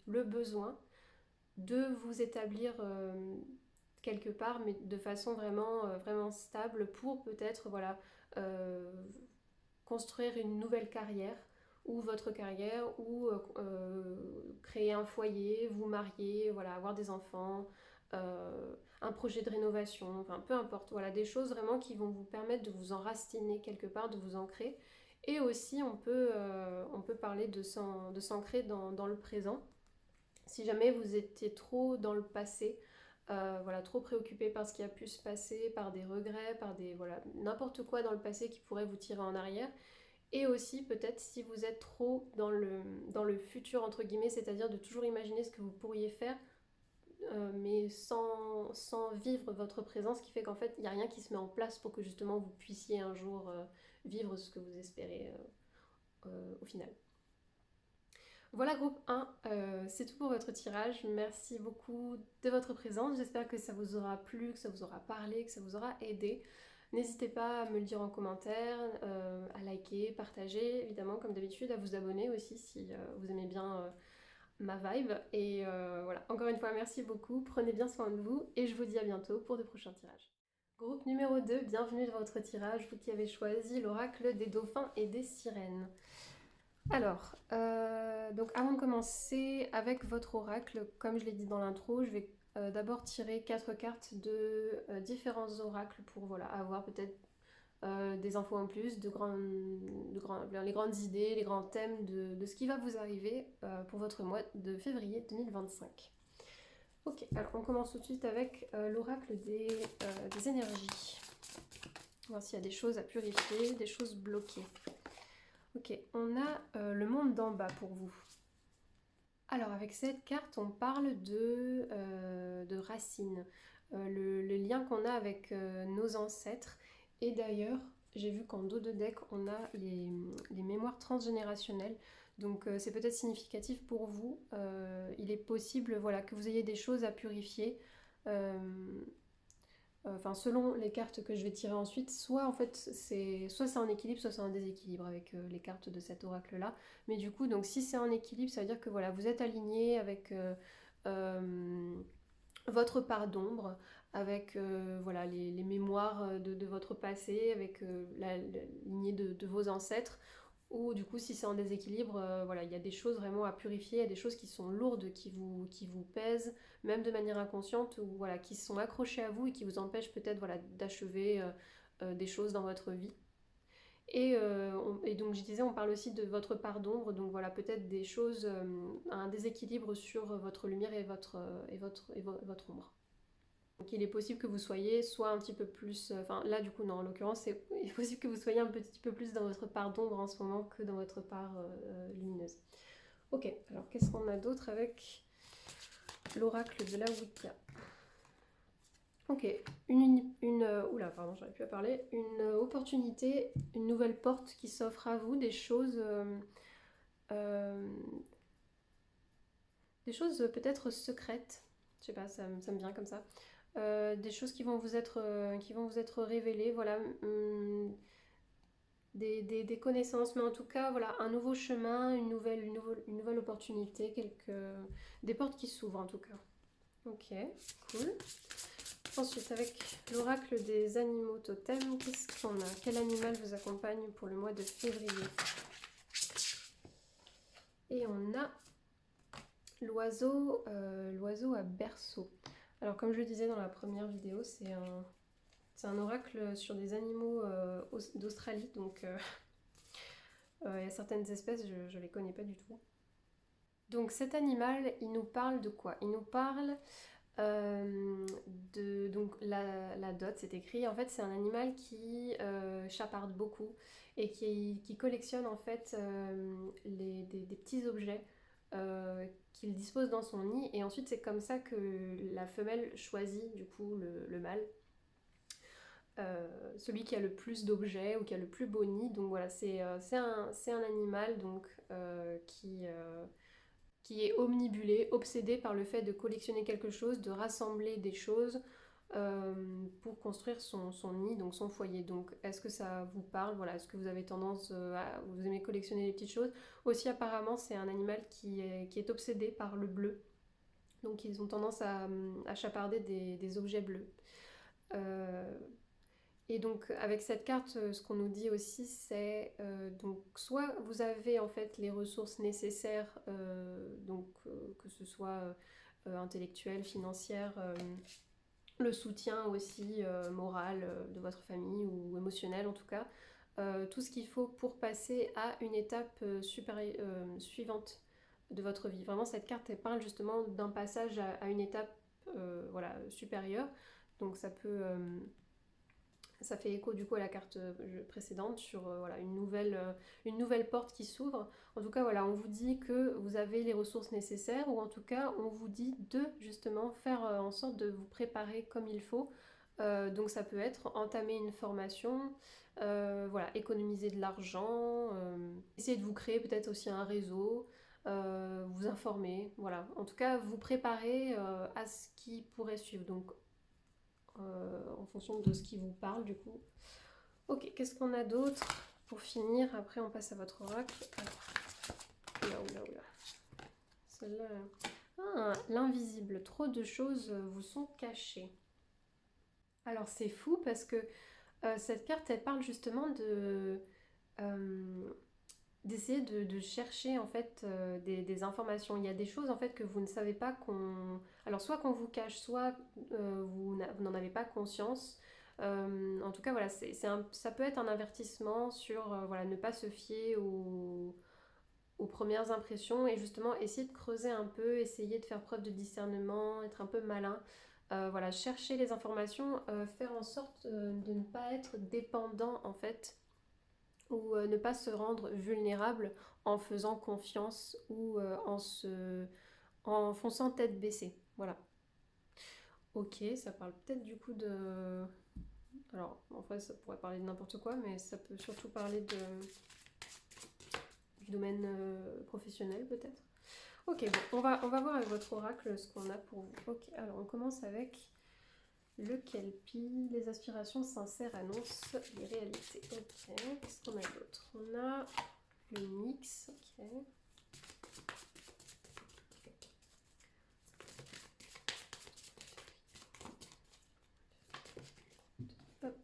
le besoin de vous établir quelque part, mais de façon vraiment, vraiment stable pour peut-être, voilà, euh, construire une nouvelle carrière ou votre carrière ou créer un foyer, vous marier, voilà, avoir des enfants, un projet de rénovation, enfin peu importe, voilà, des choses vraiment qui vont vous permettre de vous enraciner quelque part, de vous ancrer. Et aussi on peut parler de s'ancrer dans le présent. Si jamais vous étiez trop dans le passé, voilà, trop préoccupé par ce qui a pu se passer, par des regrets, par des voilà, n'importe quoi dans le passé qui pourrait vous tirer en arrière, et aussi peut-être si vous êtes trop dans le futur, entre guillemets, c'est-à-dire de toujours imaginer ce que vous pourriez faire, mais sans vivre votre présent, ce qui fait qu'en fait, il n'y a rien qui se met en place pour que justement vous puissiez un jour vivre ce que vous espérez au final. Voilà groupe 1, c'est tout pour votre tirage. Merci beaucoup de votre présence. J'espère que ça vous aura plu, que ça vous aura parlé, que ça vous aura aidé. N'hésitez pas à me le dire en commentaire, à liker, partager, évidemment comme d'habitude, à vous abonner aussi si vous aimez bien ma vibe. Et voilà, encore une fois, merci beaucoup, prenez bien soin de vous et je vous dis à bientôt pour de prochains tirages. Groupe numéro 2, bienvenue dans votre tirage, vous qui avez choisi l'oracle des dauphins et des sirènes. Alors, donc avant de commencer avec votre oracle, comme je l'ai dit dans l'intro, je vais d'abord tirer 4 cartes de différents oracles pour voilà, avoir peut-être des infos en plus, les grandes idées, les grands thèmes de ce qui va vous arriver pour votre mois de février 2025. Ok, alors on commence tout de suite avec l'oracle des énergies. On va voir s'il y a des choses à purifier, des choses bloquées. Ok, on a le monde d'en bas pour vous. Alors avec cette carte, on parle de racines, le lien qu'on a avec nos ancêtres. Et d'ailleurs, j'ai vu qu'en dos de deck, on a les mémoires transgénérationnelles. Donc c'est peut-être significatif pour vous. Il est possible voilà, que vous ayez des choses à purifier. Enfin, selon les cartes que je vais tirer ensuite, soit en fait c'est en équilibre, soit c'est en déséquilibre avec les cartes de cet oracle là. Mais du coup, donc si c'est en équilibre, ça veut dire que voilà, vous êtes aligné avec votre part d'ombre, avec voilà, les mémoires de votre passé, avec la lignée de vos ancêtres. Ou du coup, si c'est en déséquilibre, voilà, il y a des choses vraiment à purifier, il y a des choses qui sont lourdes, qui vous pèsent, même de manière inconsciente, ou voilà, qui sont accrochées à vous et qui vous empêchent peut-être voilà, d'achever des choses dans votre vie. Et donc je disais, on parle aussi de votre part d'ombre, donc voilà, peut-être des choses, un déséquilibre sur votre lumière et votre ombre. Donc il est possible que vous soyez soit un petit peu plus, enfin là du coup non, en l'occurrence il est possible que vous soyez un petit peu plus dans votre part d'ombre en ce moment que dans votre part lumineuse. Ok, alors qu'est-ce qu'on a d'autre avec l'oracle de la Wicca? Ok, oula, pardon, j'arrive plus à parler. Une opportunité, une nouvelle porte qui s'offre à vous, des choses peut-être secrètes. Je sais pas, ça me vient comme ça. Des choses qui vont vous être révélées, voilà, des connaissances, mais en tout cas, voilà, un nouveau chemin, une nouvelle opportunité, des portes qui s'ouvrent en tout cas. Ok, cool. Ensuite, avec l'oracle des animaux totems, qu'est-ce qu'on a? Quel animal vous accompagne pour le mois de février? Et on a l'oiseau à berceau. Alors comme je le disais dans la première vidéo, c'est un oracle sur des animaux d'Australie, donc il y a certaines espèces, je ne les connais pas du tout. Donc cet animal, il nous parle de quoi? Il nous parle donc la dot, c'est écrit. En fait, c'est un animal qui chaparde beaucoup et qui collectionne en fait des petits objets qu'il dispose dans son nid. Et ensuite, c'est comme ça que la femelle choisit du coup le mâle. Celui qui a le plus d'objets ou qui a le plus beau nid. Donc voilà, c'est un animal donc, qui est omnibulé, obsédé par le fait de collectionner quelque chose, de rassembler des choses pour construire son nid, donc son foyer. Donc est-ce que ça vous parle? Voilà, est-ce que vous avez tendance vous aimez collectionner les petites choses? Aussi apparemment c'est un animal qui est obsédé par le bleu. Donc ils ont tendance à chaparder des objets bleus. Et donc avec cette carte, ce qu'on nous dit aussi, c'est donc soit vous avez en fait les ressources nécessaires, donc que ce soit intellectuelle, financière, le soutien aussi moral de votre famille ou émotionnel en tout cas, tout ce qu'il faut pour passer à une étape suivante de votre vie. Vraiment cette carte elle parle justement d'un passage à une étape voilà, supérieure. Donc ça fait écho du coup à la carte précédente sur voilà, une nouvelle porte qui s'ouvre. En tout cas, voilà, on vous dit que vous avez les ressources nécessaires, ou en tout cas, on vous dit de justement faire en sorte de vous préparer comme il faut. Donc ça peut être entamer une formation, voilà, économiser de l'argent, essayer de vous créer peut-être aussi un réseau, vous informer, voilà. En tout cas, vous préparer à ce qui pourrait suivre. Donc en fonction de ce qui vous parle du coup. Ok, qu'est-ce qu'on a d'autre pour finir? Après on passe à votre oracle. Alors, oula. Celle-là. Ah, l'invisible. Trop de choses vous sont cachées. Alors c'est fou parce que cette carte elle parle justement d'essayer de chercher en fait des informations. Il y a des choses en fait que vous ne savez pas alors soit qu'on vous cache, soit vous n'en avez pas conscience. En tout cas, voilà, ça peut être un avertissement sur voilà, ne pas se fier aux premières impressions et justement essayer de creuser un peu, essayer de faire preuve de discernement, être un peu malin. Voilà, chercher les informations, faire en sorte de ne pas être dépendant en fait, ou ne pas se rendre vulnérable en faisant confiance ou en fonçant tête baissée. Voilà. Ok, ça parle peut-être du coup de... Alors, en fait, ça pourrait parler de n'importe quoi, mais ça peut surtout parler du domaine professionnel peut-être. Ok, bon, on va voir avec votre oracle ce qu'on a pour vous. Ok, alors on commence avec le Kelpie. Les aspirations sincères annoncent les réalités. Ok, qu'est-ce qu'on a d'autre? On a le Nyx. Ok. Hop.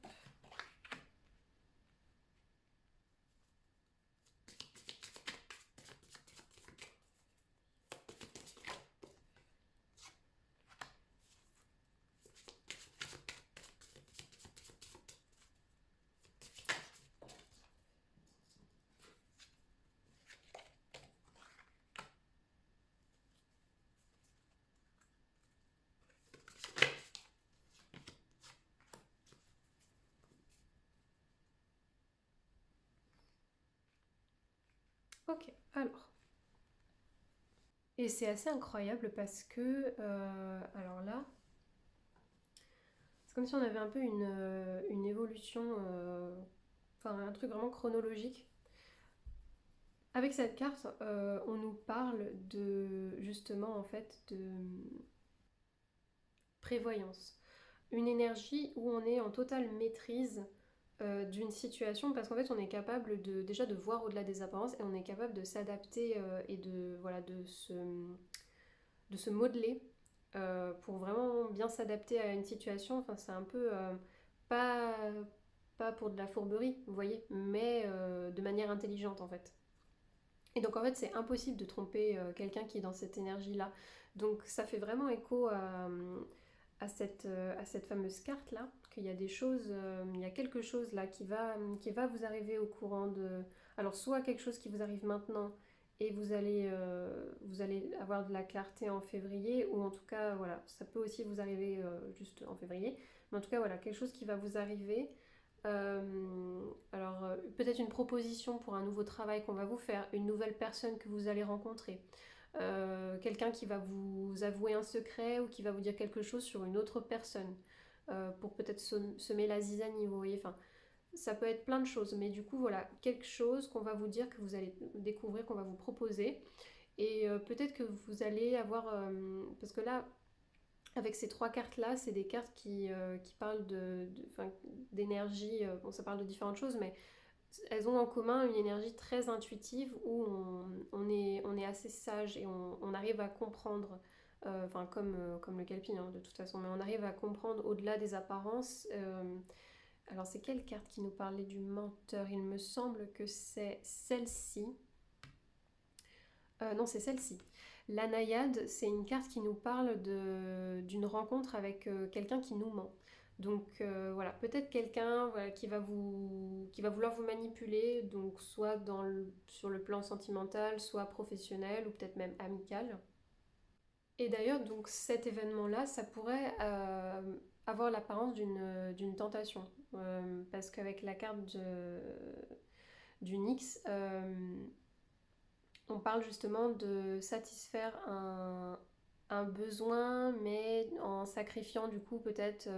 Ok, alors. Et c'est assez incroyable parce que, alors là, c'est comme si on avait un peu une évolution, enfin un truc vraiment chronologique. Avec cette carte, on nous parle de, justement, en fait, de prévoyance. Une énergie où on est en totale maîtrise d'une situation parce qu'en fait on est capable déjà de voir au-delà des apparences et on est capable de s'adapter et voilà, de se modeler pour vraiment bien s'adapter à une situation. Enfin, c'est un peu pas, pas pour de la fourberie, vous voyez, mais de manière intelligente en fait. Et donc en fait c'est impossible de tromper quelqu'un qui est dans cette énergie-là. Donc ça fait vraiment écho à cette fameuse carte-là, qu'il y a des choses, il y a quelque chose là qui va vous arriver au courant de... Alors soit quelque chose qui vous arrive maintenant et vous allez avoir de la clarté en février, ou en tout cas, voilà, ça peut aussi vous arriver juste en février, mais en tout cas, voilà, quelque chose qui va vous arriver. Alors, peut-être une proposition pour un nouveau travail qu'on va vous faire, une nouvelle personne que vous allez rencontrer, quelqu'un qui va vous avouer un secret ou qui va vous dire quelque chose sur une autre personne, pour peut-être semer la zizanie, vous voyez, enfin, ça peut être plein de choses, mais du coup, voilà, quelque chose qu'on va vous dire, que vous allez découvrir, qu'on va vous proposer, et peut-être que vous allez avoir, parce que là, avec ces trois cartes-là, c'est des cartes qui parlent d'énergie, bon, ça parle de différentes choses, mais elles ont en commun une énergie très intuitive où on est assez sage et on arrive à comprendre, enfin comme le Kelpie hein, de toute façon, mais on arrive à comprendre au-delà des apparences. Alors c'est quelle carte qui nous parlait du menteur? Il me semble que c'est celle-ci. Non, c'est celle-ci. La naïade, c'est une carte qui nous parle d'une rencontre avec quelqu'un qui nous ment. Donc voilà, peut-être quelqu'un voilà, qui va vouloir vous manipuler, donc soit sur le plan sentimental, soit professionnel, ou peut-être même amical. Et d'ailleurs, donc cet événement-là, ça pourrait avoir l'apparence d'une tentation. Parce qu'avec la carte du Nyx, on parle justement de satisfaire un besoin, mais en sacrifiant du coup peut-être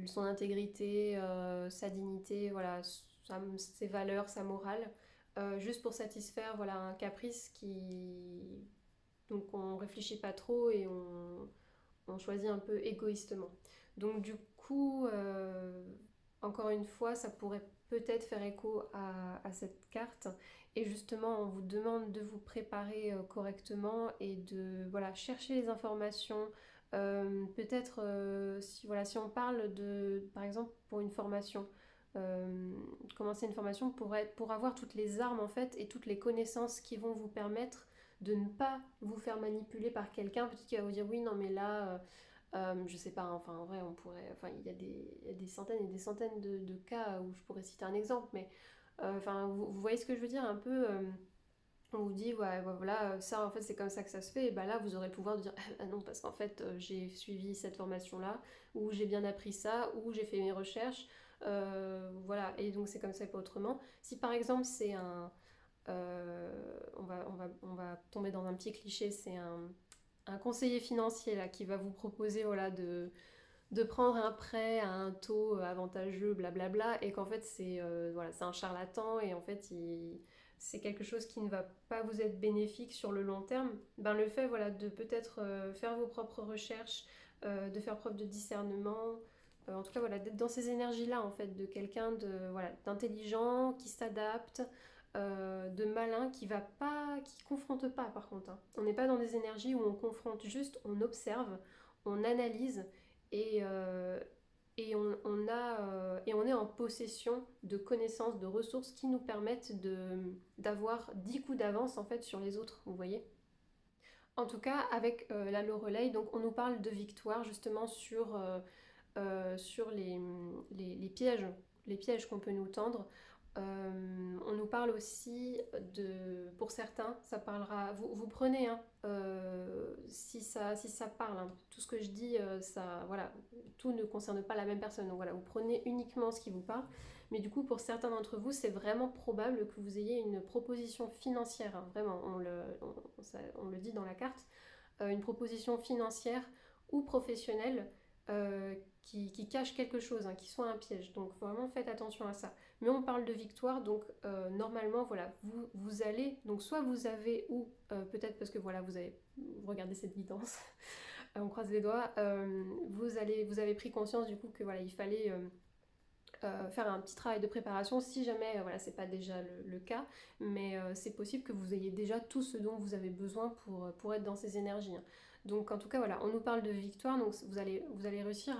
son intégrité, sa dignité, voilà, ses valeurs, sa morale, juste pour satisfaire voilà, un caprice qui... Donc on réfléchit pas trop et on choisit un peu égoïstement. Donc du coup, encore une fois, ça pourrait peut-être faire écho à cette carte. Et justement, on vous demande de vous préparer correctement et de voilà, chercher les informations. Peut-être si, voilà, si on parle de, par exemple, pour une formation, commencer une formation pour avoir toutes les armes en fait et toutes les connaissances qui vont vous permettre de ne pas vous faire manipuler par quelqu'un peut-être qui va vous dire oui non mais là Je sais pas, enfin en vrai on pourrait, enfin il y a des centaines et des centaines de cas où je pourrais citer un exemple, mais enfin vous voyez ce que je veux dire un peu. On vous dit, ouais, voilà, ça en fait c'est comme ça que ça se fait, et bah là vous aurez le pouvoir de dire, ah non, parce qu'en fait j'ai suivi cette formation-là, ou j'ai bien appris ça, ou j'ai fait mes recherches, voilà, et donc c'est comme ça et pas autrement. Si par exemple c'est on va tomber dans un petit cliché, c'est un conseiller financier là qui va vous proposer voilà, de prendre un prêt à un taux avantageux, blablabla, et qu'en fait c'est voilà, c'est un charlatan et en fait c'est quelque chose qui ne va pas vous être bénéfique sur le long terme, ben le fait voilà, de peut-être faire vos propres recherches, de faire preuve de discernement, en tout cas voilà, d'être dans ces énergies-là en fait, de quelqu'un de voilà, d'intelligent, qui s'adapte, de malin, qui confronte pas par contre. Hein. On n'est pas dans des énergies où on confronte juste, on observe, on analyse et, et on est en possession de connaissances, de ressources qui nous permettent d'avoir 10 coups d'avance en fait sur les autres, vous voyez. En tout cas, avec la Loreley, donc on nous parle de victoire justement sur les pièges qu'on peut nous tendre. On nous parle aussi de, pour certains, ça parlera, vous prenez, hein, si ça parle, hein, tout ce que je dis, ça, voilà, tout ne concerne pas la même personne, donc voilà, vous prenez uniquement ce qui vous parle, mais du coup pour certains d'entre vous, c'est vraiment probable que vous ayez une proposition financière, hein, vraiment, on le dit dans la carte, une proposition financière ou professionnelle qui cache quelque chose, hein, qui soit un piège. Donc vraiment faites attention à ça. Mais on parle de victoire, donc normalement voilà, vous allez, donc soit vous avez, ou peut-être parce que voilà, vous regardez cette guidance, on croise les doigts, vous avez pris conscience du coup que voilà, il fallait faire un petit travail de préparation si jamais voilà, c'est pas déjà le cas, mais c'est possible que vous ayez déjà tout ce dont vous avez besoin pour être dans ces énergies. Hein. Donc en tout cas voilà, on nous parle de victoire, donc vous allez réussir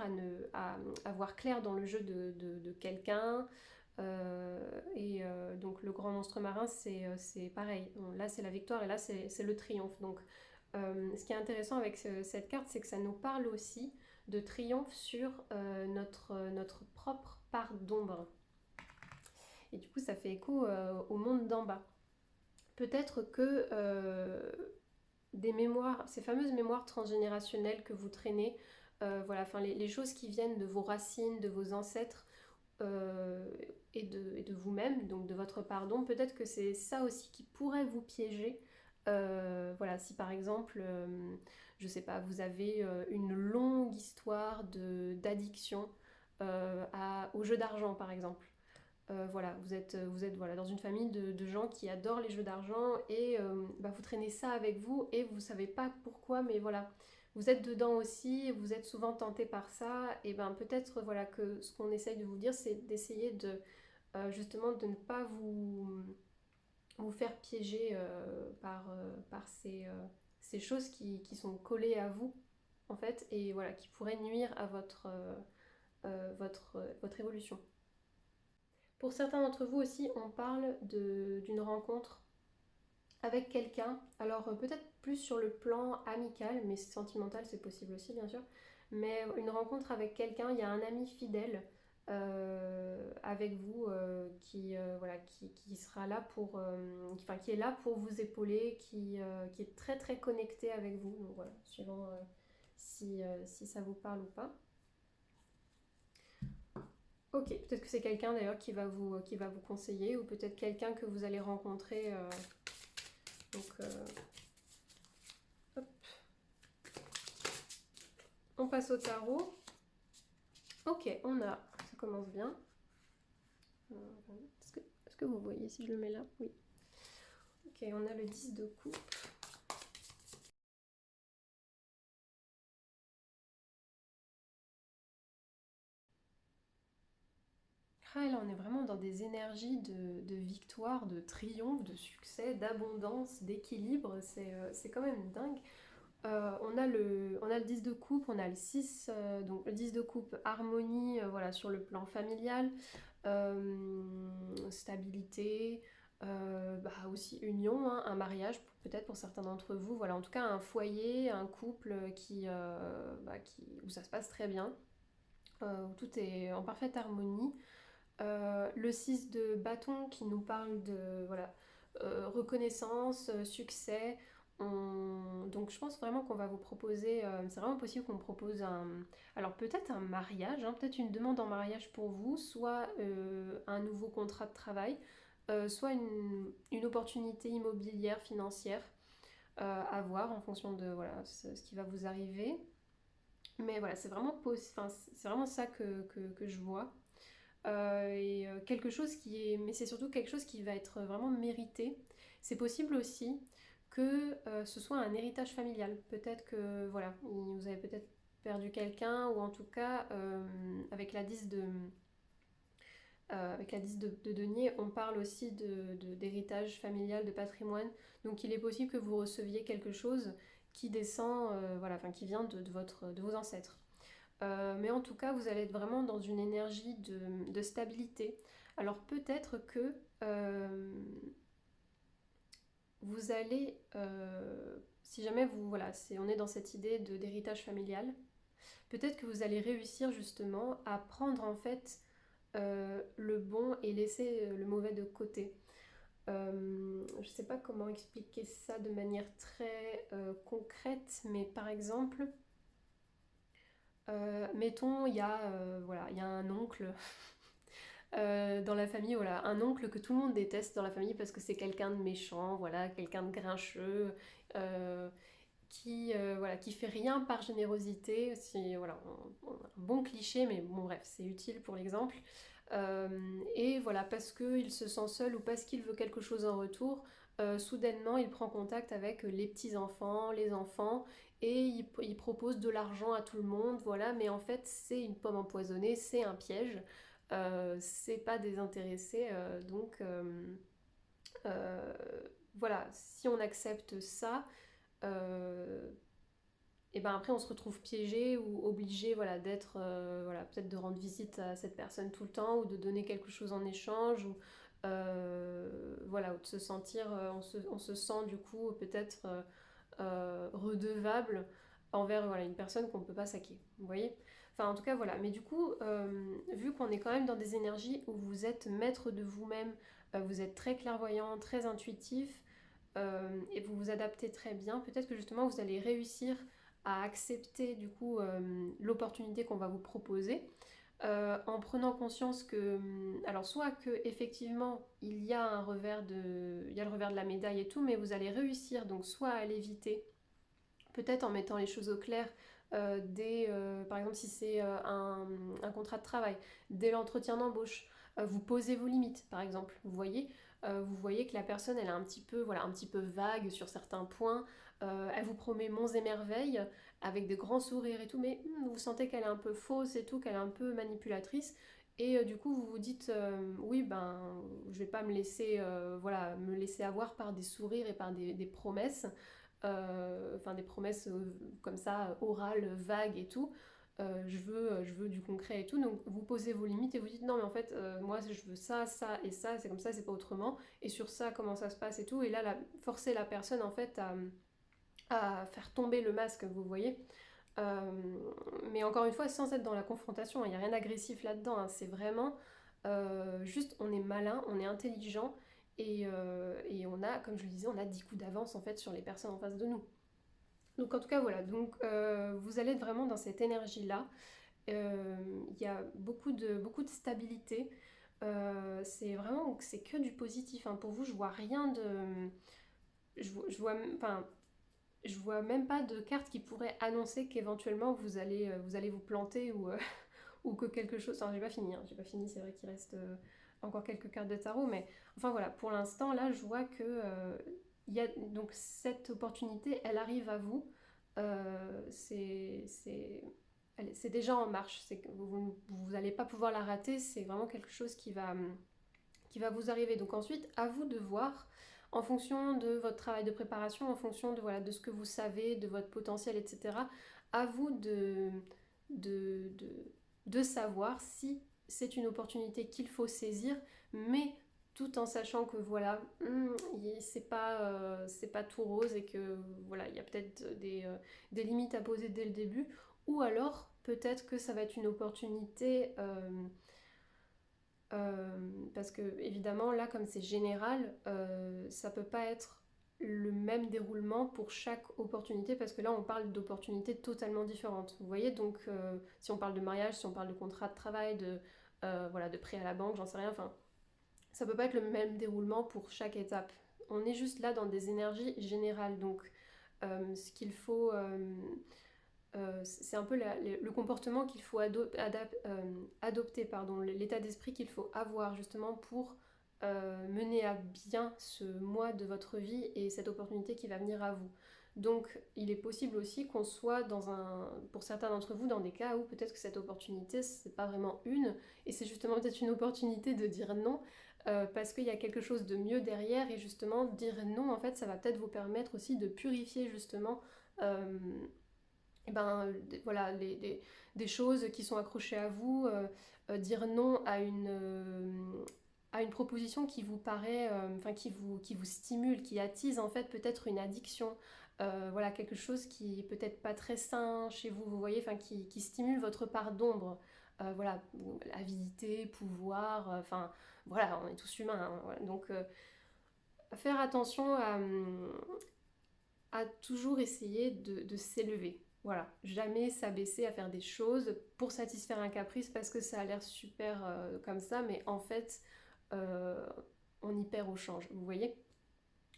à voir clair dans le jeu de quelqu'un. Donc le grand monstre marin c'est pareil, là c'est la victoire et là c'est le triomphe. Donc ce qui est intéressant avec cette carte, c'est que ça nous parle aussi de triomphe sur notre propre part d'ombre. Et du coup, ça fait écho au monde d'en bas. Peut-être que des mémoires, ces fameuses mémoires transgénérationnelles que vous traînez, voilà, enfin les choses qui viennent de vos racines, de vos ancêtres, et de vous-même, donc de votre pardon, peut-être que c'est ça aussi qui pourrait vous piéger. Voilà, si par exemple, je sais pas, vous avez une longue histoire d'addiction au jeu d'argent par exemple. Voilà, vous êtes voilà, dans une famille de gens qui adorent les jeux d'argent et bah, vous traînez ça avec vous et vous savez pas pourquoi, mais voilà, vous êtes dedans aussi, vous êtes souvent tenté par ça, et ben peut-être voilà que ce qu'on essaye de vous dire, c'est d'essayer de justement de ne pas vous faire piéger par ces choses qui sont collées à vous en fait et voilà qui pourraient nuire à votre évolution. Pour certains d'entre vous aussi, on parle d'une rencontre avec quelqu'un. Alors peut-être plus sur le plan amical, mais sentimental c'est possible aussi bien sûr. Mais une rencontre avec quelqu'un, il y a un ami fidèle avec vous voilà, qui sera là pour, enfin, qui est là pour vous épauler, qui est très très connecté avec vous. Donc voilà, suivant si ça vous parle ou pas. Ok, peut-être que c'est quelqu'un d'ailleurs qui va vous conseiller, ou peut-être quelqu'un que vous allez rencontrer. Donc, hop. On passe au tarot. Ok, ça commence bien. Est-ce que vous voyez si je le mets là? Oui. Ok, on a le 10 de coupe. Ah, et là, on est vraiment dans des énergies de victoire, de triomphe, de succès, d'abondance, d'équilibre. C'est quand même dingue. On a le 10 de coupe, on a le 6, donc le 10 de coupe, harmonie, voilà, sur le plan familial, stabilité, aussi union, hein, un mariage peut-être pour certains d'entre vous, voilà, en tout cas un foyer, un couple où ça se passe très bien, où tout est en parfaite harmonie. Le 6 de bâton qui nous parle de voilà, reconnaissance, succès. Donc je pense vraiment qu'on va vous proposer, c'est vraiment possible qu'on propose alors peut-être un mariage, hein, peut-être une demande en mariage pour vous, soit un nouveau contrat de travail, soit une opportunité immobilière, financière, à voir en fonction de voilà, ce qui va vous arriver. Mais voilà, c'est vraiment ça que je vois. Quelque chose mais c'est surtout quelque chose qui va être vraiment mérité. C'est possible aussi que ce soit un héritage familial. Peut-être que voilà, vous avez peut-être perdu quelqu'un, ou en tout cas avec la 10 de denier, on parle aussi d'héritage familial, de patrimoine. Donc il est possible que vous receviez quelque chose qui descend, voilà, enfin qui vient de vos ancêtres. Mais en tout cas, vous allez être vraiment dans une énergie de stabilité. Alors peut-être que vous allez, si jamais on est dans cette idée d'héritage familial, peut-être que vous allez réussir justement à prendre en fait le bon et laisser le mauvais de côté. Je ne sais pas comment expliquer ça de manière très concrète, mais par exemple, mettons, il y a un oncle dans la famille, voilà, un oncle que tout le monde déteste dans la famille parce que c'est quelqu'un de méchant, voilà, quelqu'un de grincheux, euh, qui fait rien par générosité. Voilà, un bon cliché, mais bon bref, c'est utile pour l'exemple. Et voilà, parce qu'il se sent seul ou parce qu'il veut quelque chose en retour, soudainement il prend contact avec les petits-enfants, les enfants, et il propose de l'argent à tout le monde, voilà, mais en fait c'est une pomme empoisonnée, c'est un piège, c'est pas désintéressé, euh, voilà, si on accepte ça, euh, et ben après on se retrouve piégé ou obligé, voilà, d'être, voilà, peut-être de rendre visite à cette personne tout le temps, ou de donner quelque chose en échange, ou voilà, ou de se sentir, on se sent du coup peut-être redevable envers, voilà, une personne qu'on ne peut pas saquer, vous voyez. Enfin en tout cas voilà, mais du coup vu qu'on est quand même dans des énergies où vous êtes maître de vous-même, vous êtes très clairvoyant, très intuitif, et vous vous adaptez très bien, peut-être que justement vous allez réussir à accepter du coup l'opportunité qu'on va vous proposer, en prenant conscience que, alors soit que effectivement il y a le revers de la médaille et tout, mais vous allez réussir donc soit à l'éviter, peut-être en mettant les choses au clair, par exemple si c'est un contrat de travail, dès l'entretien d'embauche, vous posez vos limites par exemple, vous voyez que la personne elle est un petit peu vague sur certains points, elle vous promet monts et merveilles avec des grands sourires et tout, mais vous sentez qu'elle est un peu fausse et tout, qu'elle est un peu manipulatrice, et du coup vous vous dites oui ben je vais pas me laisser avoir par des sourires et par des promesses, des promesses comme ça, orales, vagues et tout. Je veux du concret et tout. Donc vous posez vos limites et vous dites non mais en fait moi je veux ça, ça et ça, c'est comme ça, c'est pas autrement. Et sur ça comment ça se passe et tout. Et là forcer la personne en fait à faire tomber le masque, vous voyez. Euh, mais encore une fois sans être dans la confrontation, il n'y a rien d'agressif là-dedans, hein. C'est vraiment juste on est malin, on est intelligent, et on a, comme je le disais, on a 10 coups d'avance en fait sur les personnes en face de nous. Donc en tout cas voilà, donc vous allez être vraiment dans cette énergie-là. Il y a beaucoup de stabilité. C'est que du positif, hein. Pour vous, je vois rien de... Je vois même pas de carte qui pourrait annoncer qu'éventuellement vous allez vous planter, ou que quelque chose... Enfin, j'ai pas fini, hein. J'ai pas fini, c'est vrai qu'il reste encore quelques cartes de tarot, mais enfin voilà, pour l'instant, là, je vois que donc cette opportunité, elle arrive à vous. C'est déjà en marche, c'est que vous n'allez pas pouvoir la rater, c'est vraiment quelque chose qui va vous arriver. Donc ensuite, à vous de voir, en fonction de votre travail de préparation, en fonction de, voilà, de ce que vous savez, de votre potentiel, etc., à vous de, de, de savoir si c'est une opportunité qu'il faut saisir, mais tout en sachant que voilà, c'est pas tout rose et que voilà, il y a peut-être des limites à poser dès le début, ou alors peut-être que ça va être une opportunité, parce que évidemment là comme c'est général, ça peut pas être le même déroulement pour chaque opportunité parce que là on parle d'opportunités totalement différentes. Vous voyez donc si on parle de mariage, si on parle de contrat de travail, voilà, de prêt à la banque, j'en sais rien, enfin ça peut pas être le même déroulement pour chaque étape. On est juste là dans des énergies générales donc ce qu'il faut c'est un peu le comportement qu'il faut adopter, pardon, l'état d'esprit qu'il faut avoir justement pour mener à bien ce mois de votre vie et cette opportunité qui va venir à vous. Donc il est possible aussi qu'on soit pour certains d'entre vous dans des cas où peut-être que cette opportunité c'est pas vraiment une et c'est justement peut-être une opportunité de dire non parce qu'il y a quelque chose de mieux derrière et justement dire non en fait ça va peut-être vous permettre aussi de purifier justement euh, et ben, voilà, des choses qui sont accrochées à vous, dire non à une proposition qui vous paraît, enfin qui vous stimule, qui attise en fait peut-être une addiction, voilà, quelque chose qui est peut-être pas très sain chez vous, vous voyez, enfin qui stimule votre part d'ombre. Voilà, avidité, pouvoir, enfin voilà, on est tous humains, hein, voilà. Donc faire attention à toujours essayer de s'élever. Voilà, jamais s'abaisser à faire des choses pour satisfaire un caprice parce que ça a l'air super comme ça, mais en fait, euh, on y perd au change, vous voyez.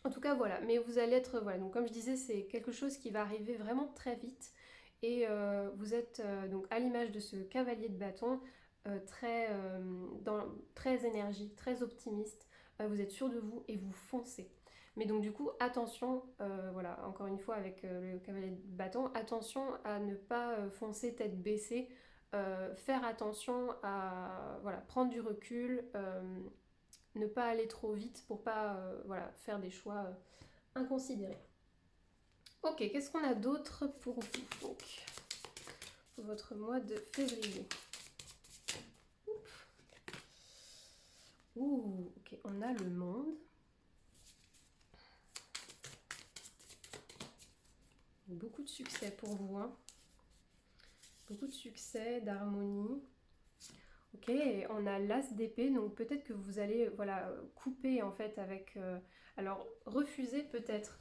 En tout cas, voilà, mais vous allez être, voilà, donc comme je disais, c'est quelque chose qui va arriver vraiment très vite et vous êtes donc à l'image de ce cavalier de bâton, très énergique, très optimiste, vous êtes sûr de vous et vous foncez. Mais donc du coup, attention, voilà, encore une fois avec le cavalier de bâton, attention à ne pas foncer tête baissée, faire attention à voilà, prendre du recul, ne pas aller trop vite pour pas voilà, faire des choix inconsidérés. Ok, qu'est-ce qu'on a d'autre pour vous donc, pour votre mois de février? Ouh, ok, on a le monde. Beaucoup de succès pour vous, hein. Beaucoup de succès, d'harmonie. Ok, on a l'as d'épée, donc peut-être que vous allez voilà, couper en fait avec... alors, refuser peut-être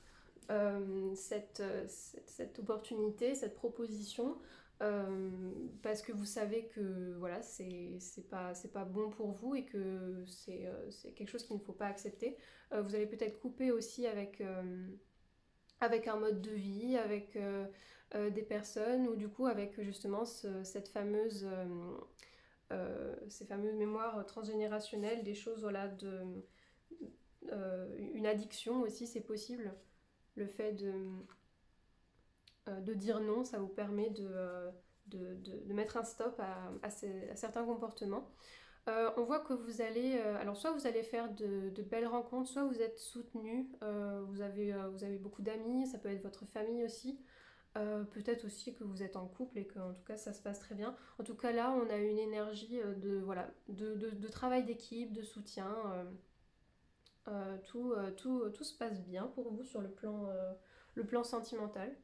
cette opportunité, cette proposition, parce que vous savez que voilà, c'est pas bon pour vous et que c'est quelque chose qu'il ne faut pas accepter. Vous allez peut-être couper aussi avec un mode de vie, avec des personnes, ou du coup avec justement ces fameuses mémoires transgénérationnelles, des choses, voilà, une addiction aussi, c'est possible. Le fait de dire non, ça vous permet de mettre un stop à certains comportements. On voit que vous allez, alors soit vous allez faire de belles rencontres, soit vous êtes soutenu, vous avez beaucoup d'amis, ça peut être votre famille aussi. Peut-être aussi que vous êtes en couple et qu'en tout cas ça se passe très bien. En tout cas là on a une énergie voilà, de travail d'équipe, de soutien. Tout se passe bien pour vous sur le plan sentimental.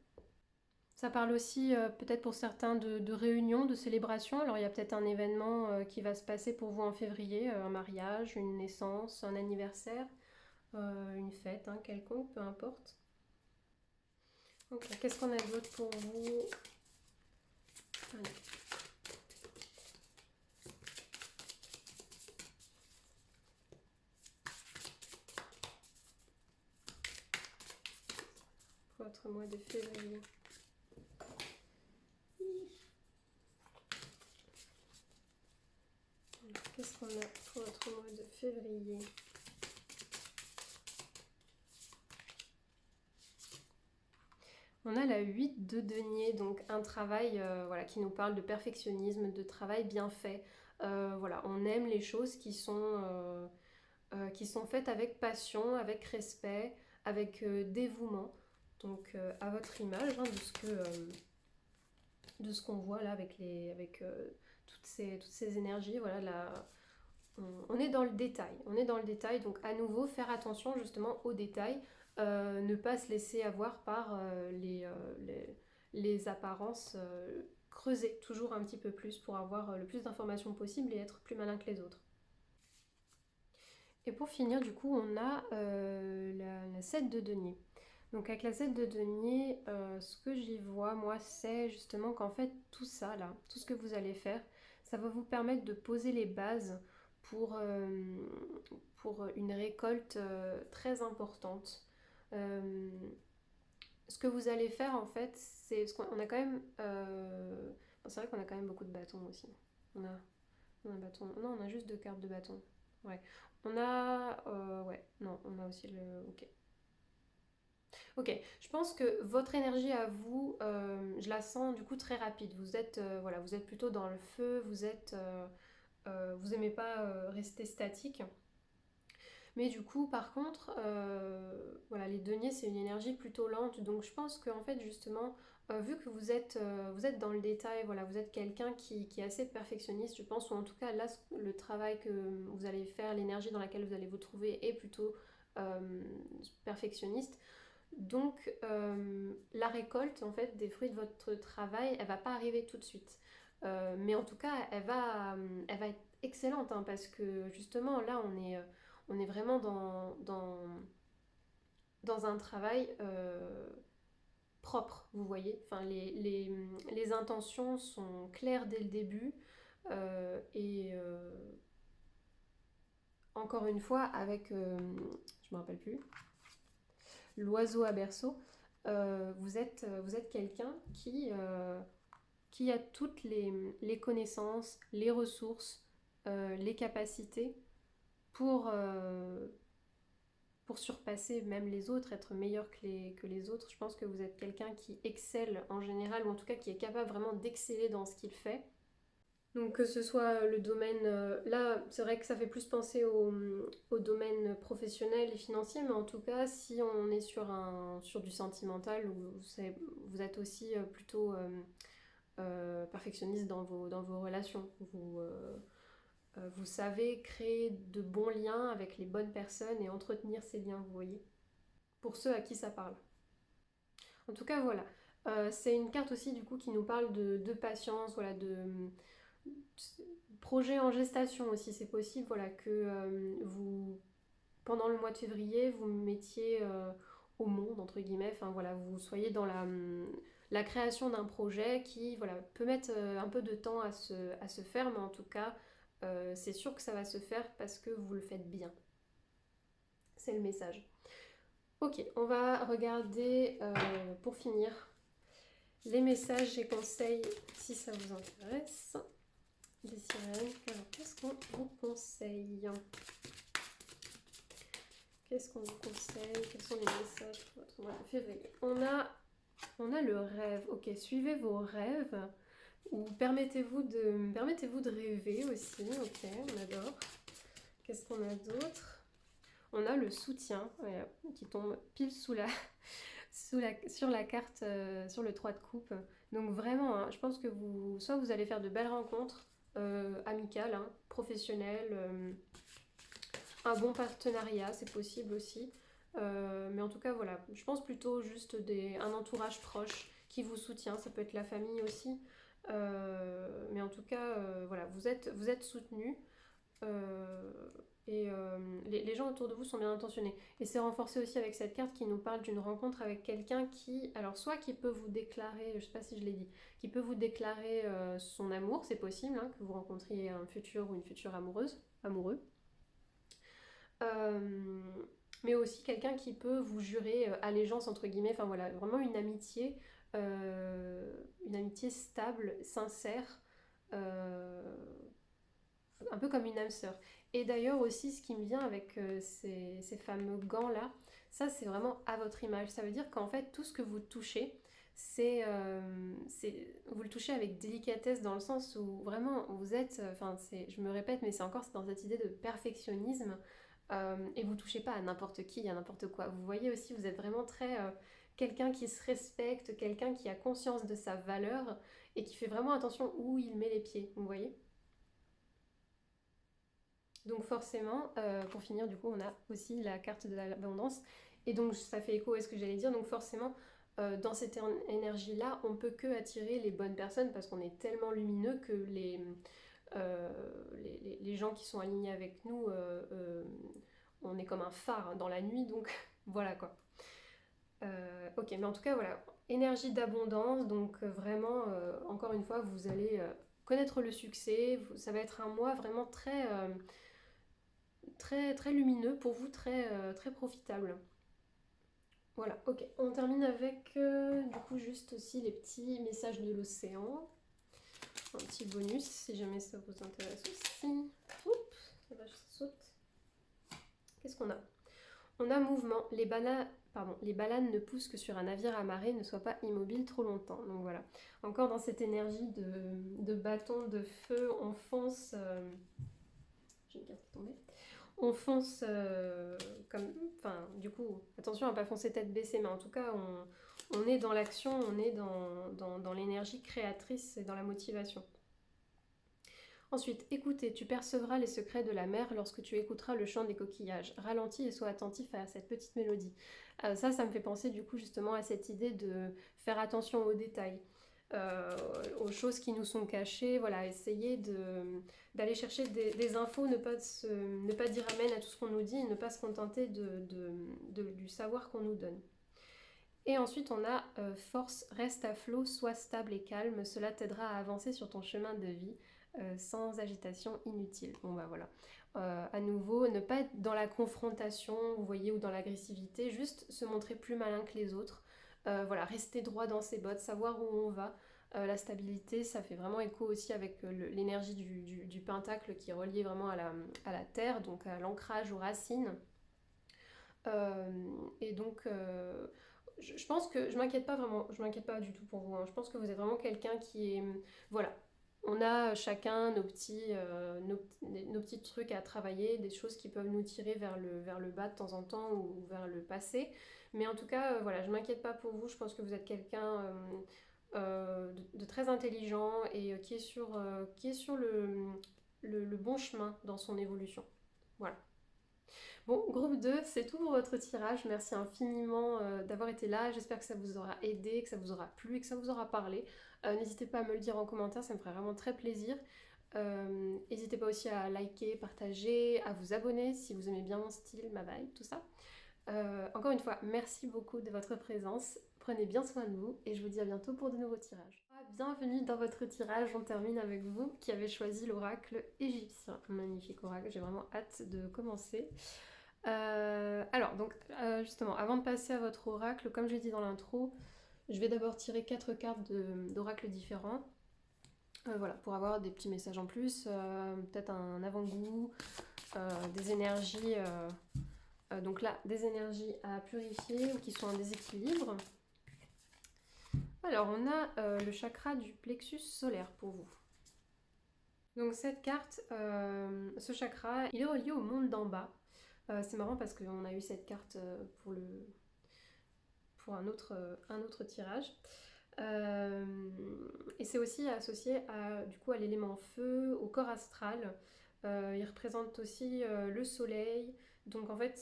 Ça parle aussi peut-être pour certains de réunions, de célébrations. Alors il y a peut-être un événement qui va se passer pour vous en février, un mariage, une naissance, un anniversaire, une fête hein, quelconque, peu importe. Ok, qu'est-ce qu'on a d'autre pour vous? Allez. Pour votre mois de février. Qu'est-ce qu'on a pour votre mois de février? On a la 8 de denier, donc un travail voilà, qui nous parle de perfectionnisme, de travail bien fait. Voilà, on aime les choses qui sont faites avec passion, avec respect, avec dévouement. Donc à votre image hein, de ce qu'on voit là avec toutes ces énergies, voilà, on est dans le détail. On est dans le détail, donc à nouveau, faire attention justement aux détails. Ne pas se laisser avoir par les apparences. Creuser toujours un petit peu plus pour avoir le plus d'informations possible et être plus malin que les autres. Et pour finir, du coup, on a la 7 de denier. Donc avec la 7 de denier, ce que j'y vois, moi, c'est justement qu'en fait, tout ça, là, tout ce que vous allez faire, ça va vous permettre de poser les bases pour, pour une récolte très importante. Ce que vous allez faire, en fait, c'est... Parce qu'on a quand même... c'est vrai qu'on a quand même beaucoup de bâtons aussi. On a un bâton... Non, on a juste 2 cartes de bâton. Ouais. On a... ouais, non, on a aussi le... Ok. Ok, je pense que votre énergie à vous, je la sens du coup très rapide. Vous êtes, voilà, vous êtes plutôt dans le feu, vous êtes... vous aimez pas rester statique. Mais du coup, par contre, voilà, les deniers, c'est une énergie plutôt lente. Donc je pense qu'en fait, justement, vu que vous êtes dans le détail, voilà, vous êtes quelqu'un qui est assez perfectionniste, je pense, ou en tout cas, là, le travail que vous allez faire, l'énergie dans laquelle vous allez vous trouver est plutôt perfectionniste. Donc, la récolte, en fait, des fruits de votre travail, elle va pas arriver tout de suite. Mais en tout cas, elle va être excellente, hein, parce que justement, là, on est vraiment dans un travail propre, vous voyez. Enfin, les intentions sont claires dès le début. Et encore une fois, avec, je me rappelle plus, l'oiseau à berceau, vous êtes quelqu'un qui a toutes les connaissances, les ressources, les capacités pour, pour surpasser même les autres, être meilleur que les autres. Je pense que vous êtes quelqu'un qui excelle en général, ou en tout cas qui est capable vraiment d'exceller dans ce qu'il fait. Donc que ce soit le domaine, là c'est vrai que ça fait plus penser au domaine professionnel et financier, mais en tout cas si on est sur du sentimental, vous êtes aussi plutôt perfectionniste dans vos relations. Vous savez créer de bons liens avec les bonnes personnes et entretenir ces liens, vous voyez, pour ceux à qui ça parle. En tout cas, voilà. C'est une carte aussi du coup qui nous parle de patience, voilà, de projet en gestation aussi, c'est possible, voilà, que vous, pendant le mois de février, vous mettiez au monde, entre guillemets, enfin voilà, vous soyez dans la création d'un projet qui, voilà, peut mettre un peu de temps à se faire, mais en tout cas, c'est sûr que ça va se faire parce que vous le faites bien. C'est le message. Ok, on va regarder pour finir les messages et conseils si ça vous intéresse. Des sirènes. Alors, qu'est-ce qu'on vous conseille? Qu'est-ce qu'on vous conseille? Quels sont les messages pour votre mois de février? On a le rêve. Ok, suivez vos rêves. Ou permettez-vous de rêver aussi. Ok, on adore. Qu'est-ce qu'on a d'autre? On a le soutien, voilà, qui tombe pile sur la carte, sur le 3 de coupe. Donc vraiment, hein, je pense que soit vous allez faire de belles rencontres amicales, hein, professionnelles, un bon partenariat, c'est possible aussi. Mais en tout cas, voilà, je pense plutôt juste un entourage proche qui vous soutient. Ça peut être la famille aussi. Mais en tout cas, voilà, vous êtes soutenu. Et les gens autour de vous sont bien intentionnés. Et c'est renforcé aussi avec cette carte qui nous parle d'une rencontre avec quelqu'un qui, alors soit qui peut vous déclarer, je sais pas si je l'ai dit, qui peut vous déclarer son amour, c'est possible, hein, que vous rencontriez un futur ou une future amoureux. Euh, mais aussi quelqu'un qui peut vous jurer allégeance entre guillemets, enfin voilà, vraiment une amitié stable, sincère, un peu comme une âme sœur. Et d'ailleurs aussi, ce qui me vient avec ces fameux gants-là, ça c'est vraiment à votre image. Ça veut dire qu'en fait, tout ce que vous touchez, vous le touchez avec délicatesse dans le sens où vraiment vous êtes, enfin je me répète, mais c'est encore dans cette idée de perfectionnisme et vous touchez pas à n'importe qui, à n'importe quoi. Vous voyez aussi, vous êtes vraiment très quelqu'un qui se respecte, quelqu'un qui a conscience de sa valeur et qui fait vraiment attention où il met les pieds, vous voyez. Donc forcément, pour finir, du coup, on a aussi la carte de l'abondance. Et donc ça fait écho à ce que j'allais dire. Donc forcément, dans cette énergie-là, on peut que attirer les bonnes personnes parce qu'on est tellement lumineux que les gens qui sont alignés avec nous, on est comme un phare hein, dans la nuit. Donc voilà quoi. Ok, mais en tout cas, voilà. Énergie d'abondance. Donc vraiment, encore une fois, vous allez connaître le succès. Ça va être un mois vraiment très lumineux pour vous, très profitable. Voilà, ok. On termine avec du coup juste aussi les petits messages de l'océan. Un petit bonus si jamais ça vous intéresse aussi. Oups, ça va, je saute. Qu'est-ce qu'on a? On a mouvement. Les balanes ne poussent que sur un navire amarré, ne sois pas immobile trop longtemps. Donc voilà. Encore dans cette énergie de bâton de feu, on fonce. J'ai une carte qui est tombée. On fonce comme. Enfin, du coup, attention à pas foncer tête baissée, mais en tout cas, on est dans l'action, on est dans l'énergie créatrice et dans la motivation. Ensuite, écoutez, tu percevras les secrets de la mer lorsque tu écouteras le chant des coquillages. Ralentis et sois attentif à cette petite mélodie. Ça me fait penser du coup justement à cette idée de faire attention aux détails. Aux choses qui nous sont cachées, voilà, essayer d'aller chercher des infos, ne pas dire amen à tout ce qu'on nous dit, et ne pas se contenter du savoir qu'on nous donne. Et ensuite on a force, reste à flot, sois stable et calme, cela t'aidera à avancer sur ton chemin de vie sans agitation inutile. Bon bah voilà. À nouveau, ne pas être dans la confrontation, vous voyez, ou dans l'agressivité, juste se montrer plus malin que les autres. Voilà, rester droit dans ses bottes, savoir où on va. La stabilité, ça fait vraiment écho aussi avec l'énergie du pentacle qui est relié vraiment à la terre, donc à l'ancrage aux racines. Et donc, je pense que je m'inquiète pas vraiment, je m'inquiète pas du tout pour vous. Hein. Je pense que vous êtes vraiment quelqu'un qui est. Voilà. On a chacun nos petits trucs à travailler, des choses qui peuvent nous tirer vers le bas de temps en temps ou vers le passé. Mais en tout cas, voilà, je m'inquiète pas pour vous. Je pense que vous êtes quelqu'un de très intelligent et qui est sur le bon chemin dans son évolution. Voilà. Bon, groupe 2, c'est tout pour votre tirage. Merci infiniment d'avoir été là. J'espère que ça vous aura aidé, que ça vous aura plu et que ça vous aura parlé. N'hésitez pas à me le dire en commentaire, ça me ferait vraiment très plaisir. N'hésitez pas aussi à liker, partager, à vous abonner si vous aimez bien mon style, ma vibe, tout ça. Encore une fois, merci beaucoup de votre présence. Prenez bien soin de vous et je vous dis à bientôt pour de nouveaux tirages. Bienvenue dans votre tirage. On termine avec vous qui avez choisi l'oracle égyptien. Magnifique oracle, j'ai vraiment hâte de commencer. Alors, donc, justement, avant de passer à votre oracle, comme je l'ai dit dans l'intro, je vais d'abord tirer 4 cartes d'oracles différents. Voilà, pour avoir des petits messages en plus, peut-être un avant-goût, des énergies, donc là, des énergies à purifier ou qui sont en déséquilibre. Alors, on a le chakra du plexus solaire pour vous. Donc cette carte, ce chakra, il est relié au monde d'en bas. C'est marrant parce qu'on a eu cette carte pour un autre tirage. Et c'est aussi associé du coup, à l'élément feu, au corps astral. Il représente aussi le soleil. Donc en fait,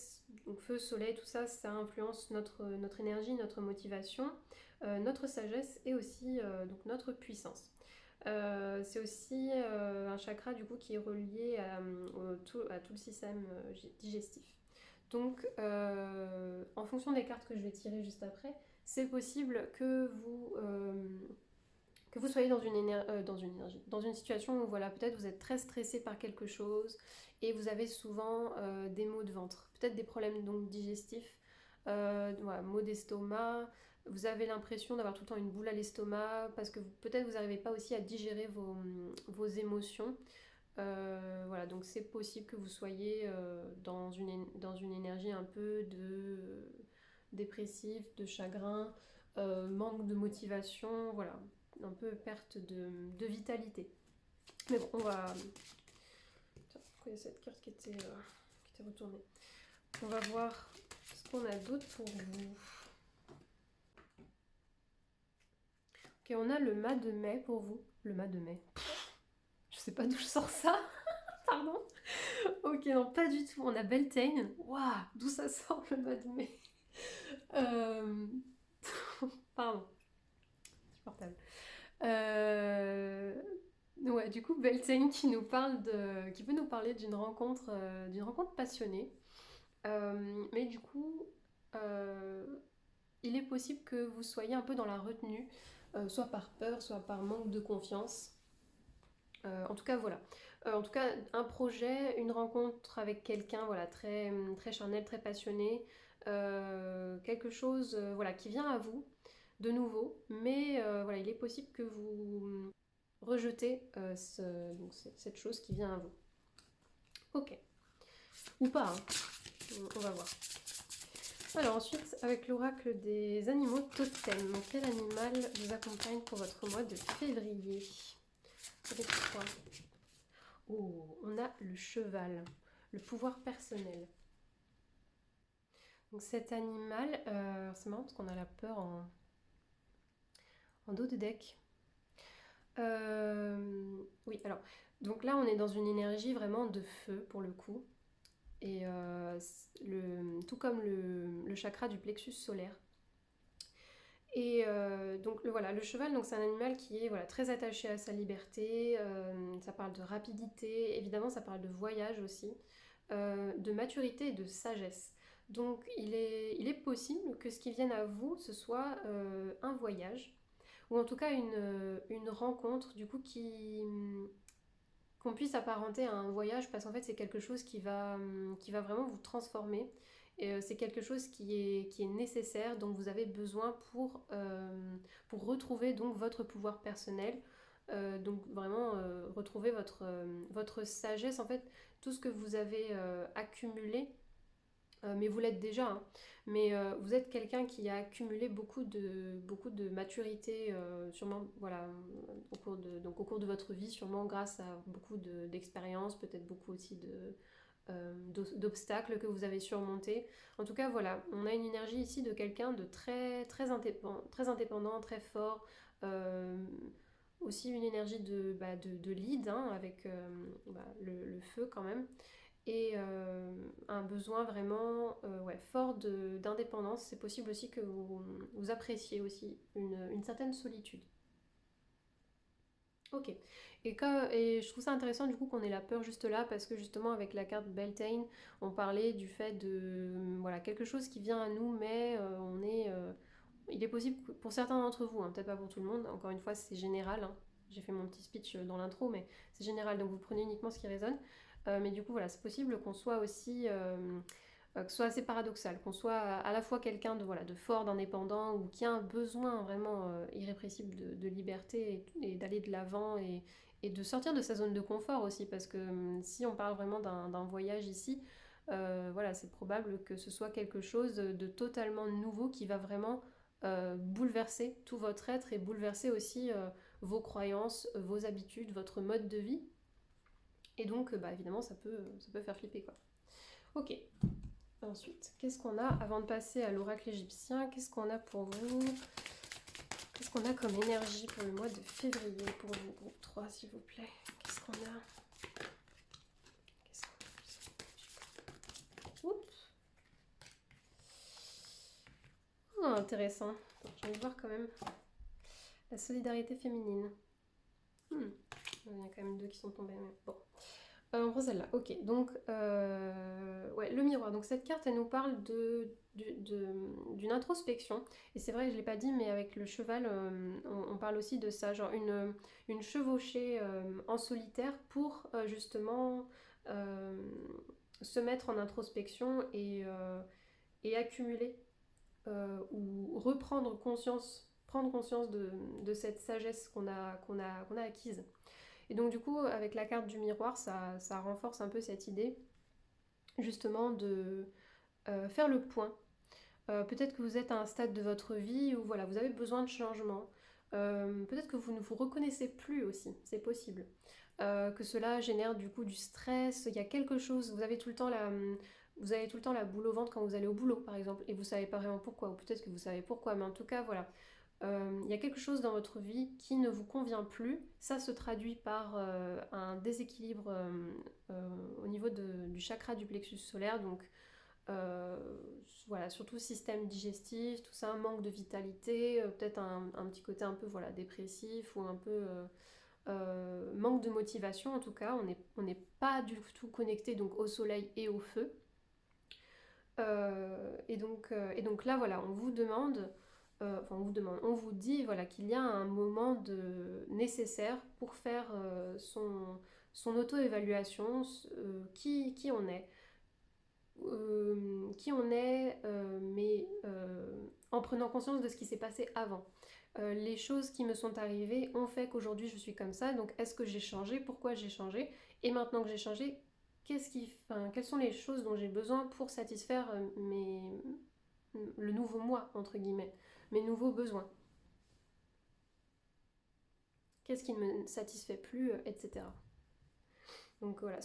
donc feu, soleil, tout ça, ça influence notre énergie, notre motivation, notre sagesse et aussi donc notre puissance. C'est aussi un chakra du coup qui est relié à tout le système digestif. Donc en fonction des cartes que je vais tirer juste après, c'est possible que vous soyez dans une situation où voilà, peut-être vous êtes très stressé par quelque chose et vous avez souvent des maux de ventre, peut-être des problèmes donc digestifs, voilà, maux d'estomac, vous avez l'impression d'avoir tout le temps une boule à l'estomac parce que peut-être vous n'arrivez pas aussi à digérer vos émotions. Voilà, donc c'est possible que vous soyez dans une énergie un peu de dépressive, de chagrin, manque de motivation, voilà, un peu perte de vitalité. Mais bon, on va... Tiens, pourquoi il y a cette carte qui était retournée? On va voir ce qu'on a d'autre pour vous. Ok, on a le mât de mai pour vous. Le mât de mai. Je sais pas d'où je sors ça. Pardon. Ok, non, pas du tout. On a Beltane. Waouh, d'où ça sort le mois de mai? Euh, Pardon, insupportable. Euh, Ouais, du coup, Beltane qui peut nous parler d'une rencontre passionnée. Mais du coup, euh, il est possible que vous soyez un peu dans la retenue, soit par peur, soit par manque de confiance. En tout cas, voilà. En tout cas, un projet, une rencontre avec quelqu'un, voilà, très charnel, très passionné, quelque chose, voilà, qui vient à vous de nouveau, mais voilà, il est possible que vous rejetez cette chose qui vient à vous. Ok. Ou pas, hein. On va voir. Alors ensuite, avec l'oracle des animaux totems, quel animal vous accompagne pour votre mois de février? Avec quoi? Oh, on a le cheval, le pouvoir personnel. Donc cet animal, c'est marrant parce qu'on a la peur en dos de deck. Oui, alors, donc là on est dans une énergie vraiment de feu pour le coup. Et tout comme le chakra du plexus solaire. Et donc voilà, le cheval, donc c'est un animal qui est voilà, très attaché à sa liberté. Ça parle de rapidité, évidemment ça parle de voyage aussi, de maturité et de sagesse. Donc il est possible que ce qui vienne à vous, ce soit un voyage, ou en tout cas une rencontre du coup qu'on puisse apparenter à un voyage, parce qu'en fait c'est quelque chose qui va vraiment vous transformer. Et c'est quelque chose qui est nécessaire, dont vous avez besoin pour retrouver donc votre pouvoir personnel. Donc vraiment retrouver votre sagesse, en fait, tout ce que vous avez accumulé, mais vous l'êtes déjà, hein. Mais vous êtes quelqu'un qui a accumulé beaucoup de maturité, sûrement voilà, au cours de votre vie, sûrement grâce à beaucoup d'expériences, peut-être beaucoup aussi d'obstacles que vous avez surmontés. En tout cas, voilà, on a une énergie ici de quelqu'un de très indépendant, très fort. euh, Aussi une énergie de lead, hein, avec le feu quand même, et un besoin vraiment ouais, fort d'indépendance. C'est possible aussi que vous appréciez aussi une certaine solitude. Ok. Et je trouve ça intéressant du coup qu'on ait la peur juste là, parce que justement avec la carte Beltane, on parlait du fait de voilà, quelque chose qui vient à nous, mais il est possible pour certains d'entre vous, hein, peut-être pas pour tout le monde, encore une fois c'est général, hein. J'ai fait mon petit speech dans l'intro, mais c'est général, donc vous prenez uniquement ce qui résonne. Mais du coup voilà, c'est possible qu'on soit aussi que ce soit assez paradoxal, qu'on soit à la fois quelqu'un de, voilà, de fort, d'indépendant, ou qui a un besoin vraiment irrépressible de liberté, et d'aller de l'avant, et de sortir de sa zone de confort aussi, parce que si on parle vraiment d'un voyage ici, voilà, c'est probable que ce soit quelque chose de totalement nouveau qui va vraiment bouleverser tout votre être, et bouleverser aussi vos croyances, vos habitudes, votre mode de vie. Et donc, bah, évidemment, ça peut faire flipper, quoi. Ok. Ensuite, qu'est-ce qu'on a avant de passer à l'oracle égyptien? Qu'est-ce qu'on a pour vous? Qu'est-ce qu'on a comme énergie pour le mois de février pour vous, groupe 3, s'il vous plaît? Qu'est-ce qu'on a? Qu'est-ce qu'on a? Oups. Oh, intéressant. Je vais voir quand même. La solidarité féminine. Il y en a quand même deux qui sont tombés. Mais bon. On prend celle-là, ok. Donc, ouais, le miroir. Donc, cette carte, elle nous parle d'une introspection. Et c'est vrai, je ne l'ai pas dit, mais avec le cheval, on parle aussi de ça. Genre une chevauchée en solitaire pour justement euh, se mettre en introspection, et accumuler ou reprendre conscience, prendre conscience de cette sagesse qu'on a acquise. Et donc du coup, avec la carte du miroir, ça renforce un peu cette idée, justement, de faire le point. Peut-être que vous êtes à un stade de votre vie où voilà, vous avez besoin de changement. Peut-être que vous ne vous reconnaissez plus aussi, c'est possible. Que cela génère du coup du stress, il y a quelque chose, vous avez tout le temps la boule au ventre quand vous allez au boulot par exemple, et vous savez pas vraiment pourquoi, ou peut-être que vous savez pourquoi, mais en tout cas voilà, il y a quelque chose dans votre vie qui ne vous convient plus. Ça se traduit par un déséquilibre au niveau du chakra du plexus solaire, donc voilà, surtout système digestif, tout ça, manque de vitalité, peut-être un petit côté un peu voilà, dépressif ou un peu manque de motivation en tout cas. On n'est pas du tout connecté donc au soleil et au feu. Et donc là, voilà, on vous demande, on vous dit voilà, qu'il y a un moment nécessaire pour faire son auto-évaluation, qui on est, mais en prenant conscience de ce qui s'est passé avant. Les choses qui me sont arrivées ont fait qu'aujourd'hui je suis comme ça, donc est-ce que j'ai changé? Pourquoi j'ai changé? Et maintenant que j'ai changé, quelles sont les choses dont j'ai besoin pour satisfaire le nouveau moi, entre guillemets, mes nouveaux besoins? Qu'est-ce qui ne me satisfait plus, etc. Donc voilà,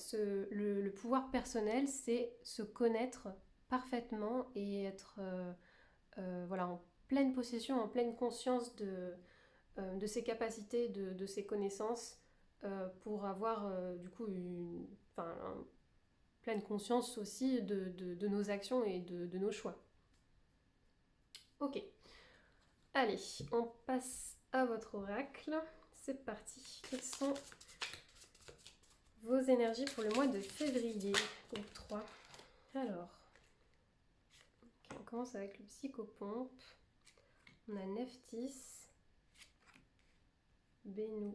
le pouvoir personnel, c'est se connaître parfaitement et être voilà, en pleine possession, en pleine conscience de ses capacités, de ses connaissances, pour avoir du coup pleine conscience aussi de nos actions et de nos choix. Ok, allez, on passe à votre oracle. C'est parti. Quelles sont vos énergies pour le mois de février? Donc 3. Alors, okay, on commence avec le psychopompe. On a Nephthys, Bennu,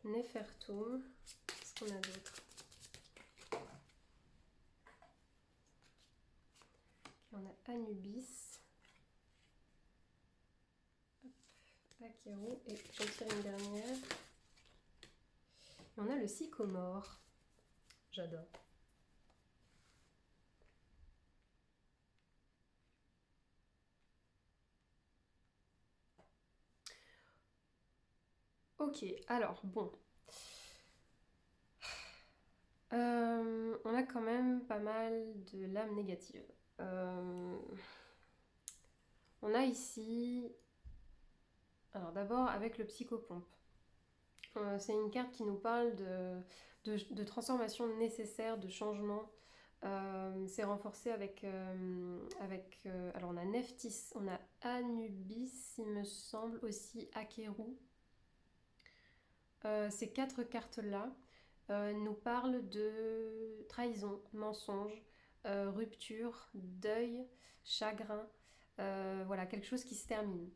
Nefertum. Qu'est-ce qu'on a d'autre? On a Anubis, Akeru, et j'en tire une dernière. Et on a le sycomore. J'adore. Ok, alors bon. On a quand même pas mal de lames négatives. On a ici... Alors d'abord avec le psychopompe. C'est une carte qui nous parle de transformation nécessaire, de changement. C'est renforcé avec... alors on a Nephthys, on a Anubis, il me semble, aussi Akeru. Ces 4 cartes-là nous parlent de trahison, mensonge, rupture, deuil, chagrin, voilà, quelque chose qui se termine.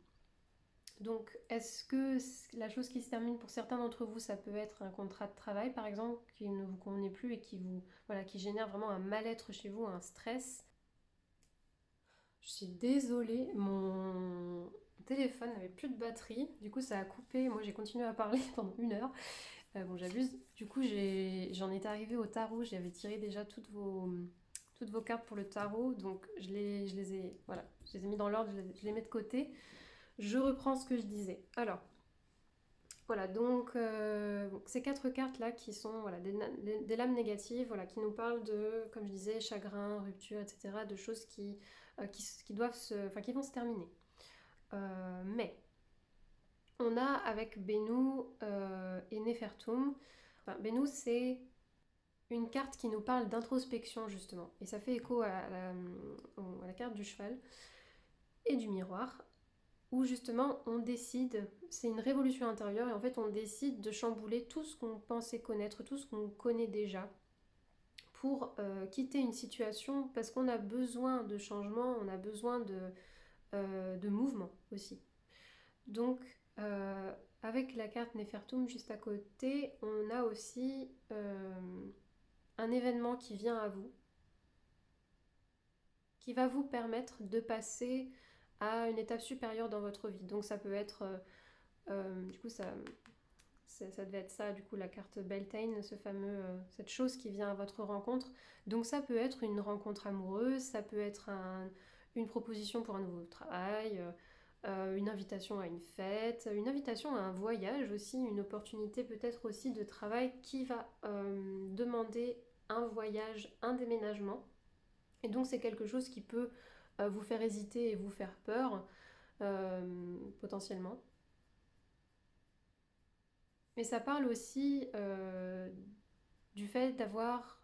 Donc, est-ce que la chose qui se termine pour certains d'entre vous, ça peut être un contrat de travail, par exemple, qui ne vous convenait plus et qui génère vraiment un mal-être chez vous, un stress? Je suis désolée, mon téléphone n'avait plus de batterie, du coup ça a coupé, moi j'ai continué à parler pendant 1 heure. Bon, j'abuse, du coup j'en étais arrivée au tarot, j'avais tiré déjà toutes vos cartes pour le tarot, donc je les ai mis dans l'ordre, je les mets de côté. Je reprends ce que je disais. Alors, voilà, donc ces 4 cartes-là qui sont voilà, des lames négatives, voilà, qui nous parlent de, comme je disais, chagrin, rupture, etc., de choses qui qui vont se terminer. Mais on a avec Bennu et Nefertum, Bennu c'est une carte qui nous parle d'introspection justement, et ça fait écho à la carte du cheval et du miroir, où justement on décide, c'est une révolution intérieure, et en fait on décide de chambouler tout ce qu'on pensait connaître, tout ce qu'on connaît déjà, pour quitter une situation, parce qu'on a besoin de changement, on a besoin de mouvement aussi. Donc avec la carte Nefertum juste à côté, on a aussi un événement qui vient à vous, qui va vous permettre de passer à une étape supérieure dans votre vie. Donc ça peut être, du coup ça devait être ça, du coup la carte Beltane, cette chose qui vient à votre rencontre. Donc ça peut être une rencontre amoureuse, ça peut être une proposition pour un nouveau travail, une invitation à une fête, une invitation à un voyage aussi, une opportunité peut-être aussi de travail qui va demander un voyage, un déménagement. Et donc c'est quelque chose qui peut vous faire hésiter et vous faire peur. potentiellement. Mais ça parle aussi du fait d'avoir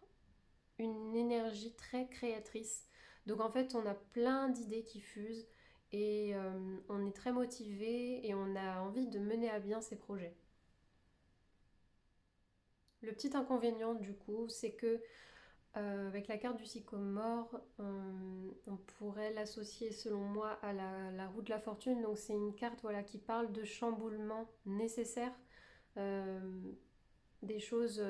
une énergie très créatrice. Donc en fait, on a plein d'idées qui fusent et on est très motivé et on a envie de mener à bien ces projets. Le petit inconvénient du coup, c'est que avec la carte du sycomore, on pourrait l'associer selon moi à la roue de la fortune. Donc c'est une carte voilà, qui parle de chamboulement nécessaire. Euh, des choses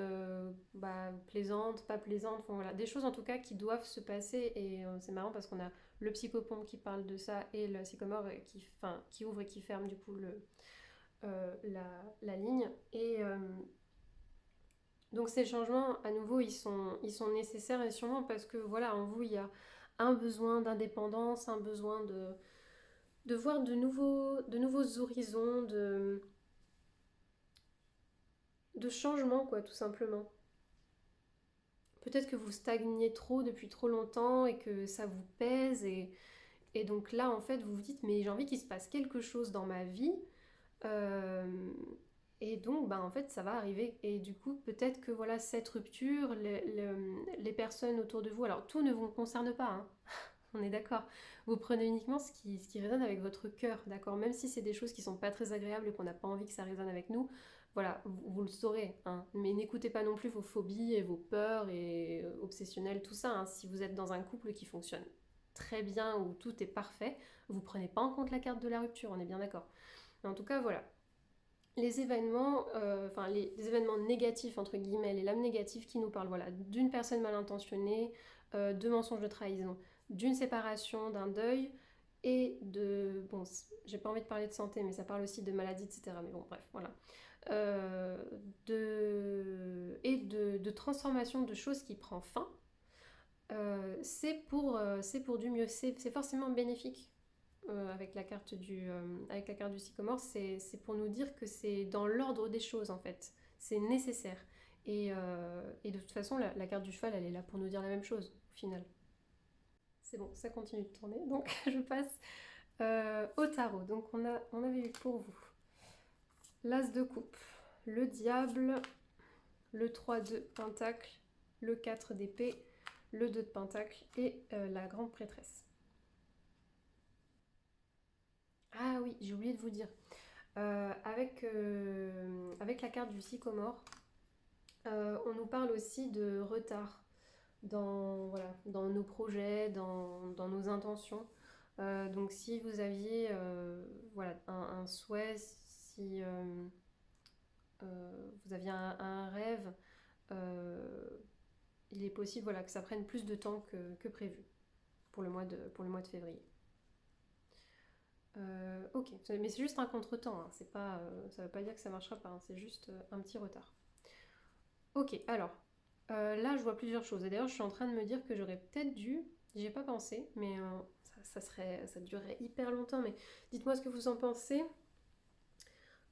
plaisantes, pas plaisantes, enfin, voilà, des choses en tout cas qui doivent se passer et c'est marrant parce qu'on a le psychopompe qui parle de ça et le sycomore qui ouvre et qui ferme du coup la ligne et donc ces changements à nouveau ils sont nécessaires et sûrement parce que voilà en vous il y a un besoin d'indépendance, un besoin de voir de nouveaux horizons, de changement quoi tout simplement. Peut-être que vous stagniez trop depuis trop longtemps et que ça vous pèse et donc là en fait vous vous dites mais j'ai envie qu'il se passe quelque chose dans ma vie euh, et donc en fait ça va arriver et du coup peut-être que voilà cette rupture les personnes autour de vous alors tout ne vous concerne pas hein. On est d'accord. Vous prenez uniquement ce qui résonne avec votre cœur, d'accord. Même si c'est des choses qui sont pas très agréables et qu'on n'a pas envie que ça résonne avec nous, voilà, vous le saurez. Hein. Mais n'écoutez pas non plus vos phobies et vos peurs et obsessionnelles, tout ça. Hein. Si vous êtes dans un couple qui fonctionne très bien, où tout est parfait, vous prenez pas en compte la carte de la rupture, on est bien d'accord. Mais en tout cas, voilà. Les événements, les événements négatifs, entre guillemets, les lames négatives qui nous parlent voilà, d'une personne mal intentionnée, de mensonges de trahison, d'une séparation, d'un deuil, et de... Bon, j'ai pas envie de parler de santé, mais ça parle aussi de maladie, etc. Mais bon, bref, voilà. Euh, de transformation de choses qui prend fin, c'est pour du mieux, c'est forcément bénéfique avec la carte du sycomore, c'est pour nous dire que c'est dans l'ordre des choses en fait, c'est nécessaire. Et de toute façon, la carte du cheval, elle est là pour nous dire la même chose au final. C'est bon, ça continue de tourner, donc je passe au tarot. Donc on avait eu pour vous l'As de coupe, le diable, le 3 de pentacle, le 4 d'épée, le 2 de pentacle et la grande prêtresse. Ah oui, j'ai oublié de vous dire. Avec la carte du sycomore, on nous parle aussi de retard dans nos projets, dans nos intentions. Donc si vous aviez voilà, un souhait, si vous aviez un rêve, euh, il est possible voilà, que ça prenne plus de temps que prévu pour le mois de février. Ok, mais c'est juste un contretemps, hein. Ça ne veut pas dire que ça marchera pas, hein. C'est juste un petit retard. Ok, alors, là je vois plusieurs choses. Et d'ailleurs, je suis en train de me dire que j'aurais peut-être dû, j'y ai pas pensé, mais ça durerait hyper longtemps. Mais dites-moi ce que vous en pensez.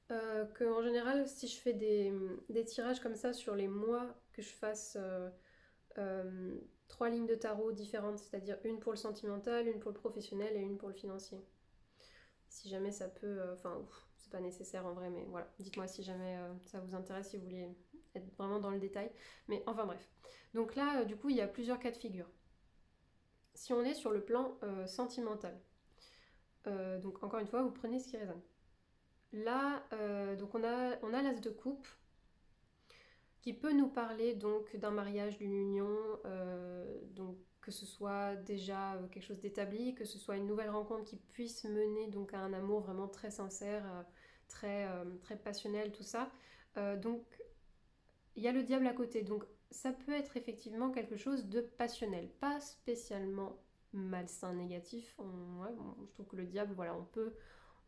Que en général, si je fais des tirages comme ça sur les mois, que je fasse 3 lignes de tarot différentes, c'est-à-dire une pour le sentimental, une pour le professionnel et une pour le financier. Si jamais ça peut. Enfin, c'est pas nécessaire en vrai, mais voilà. Dites-moi si jamais ça vous intéresse, si vous voulez être vraiment dans le détail. Mais enfin bref. Donc là, du coup, il y a plusieurs cas de figure. Si on est sur le plan sentimental, donc encore une fois, vous prenez ce qui résonne. Là, donc on a l'as de coupe qui peut nous parler donc d'un mariage, d'une union, donc que ce soit déjà quelque chose d'établi, que ce soit une nouvelle rencontre qui puisse mener donc à un amour vraiment très sincère, très passionnel, tout ça. Donc il y a le diable à côté, donc ça peut être effectivement quelque chose de passionnel, pas spécialement malsain, négatif. Ouais, je trouve que le diable, voilà,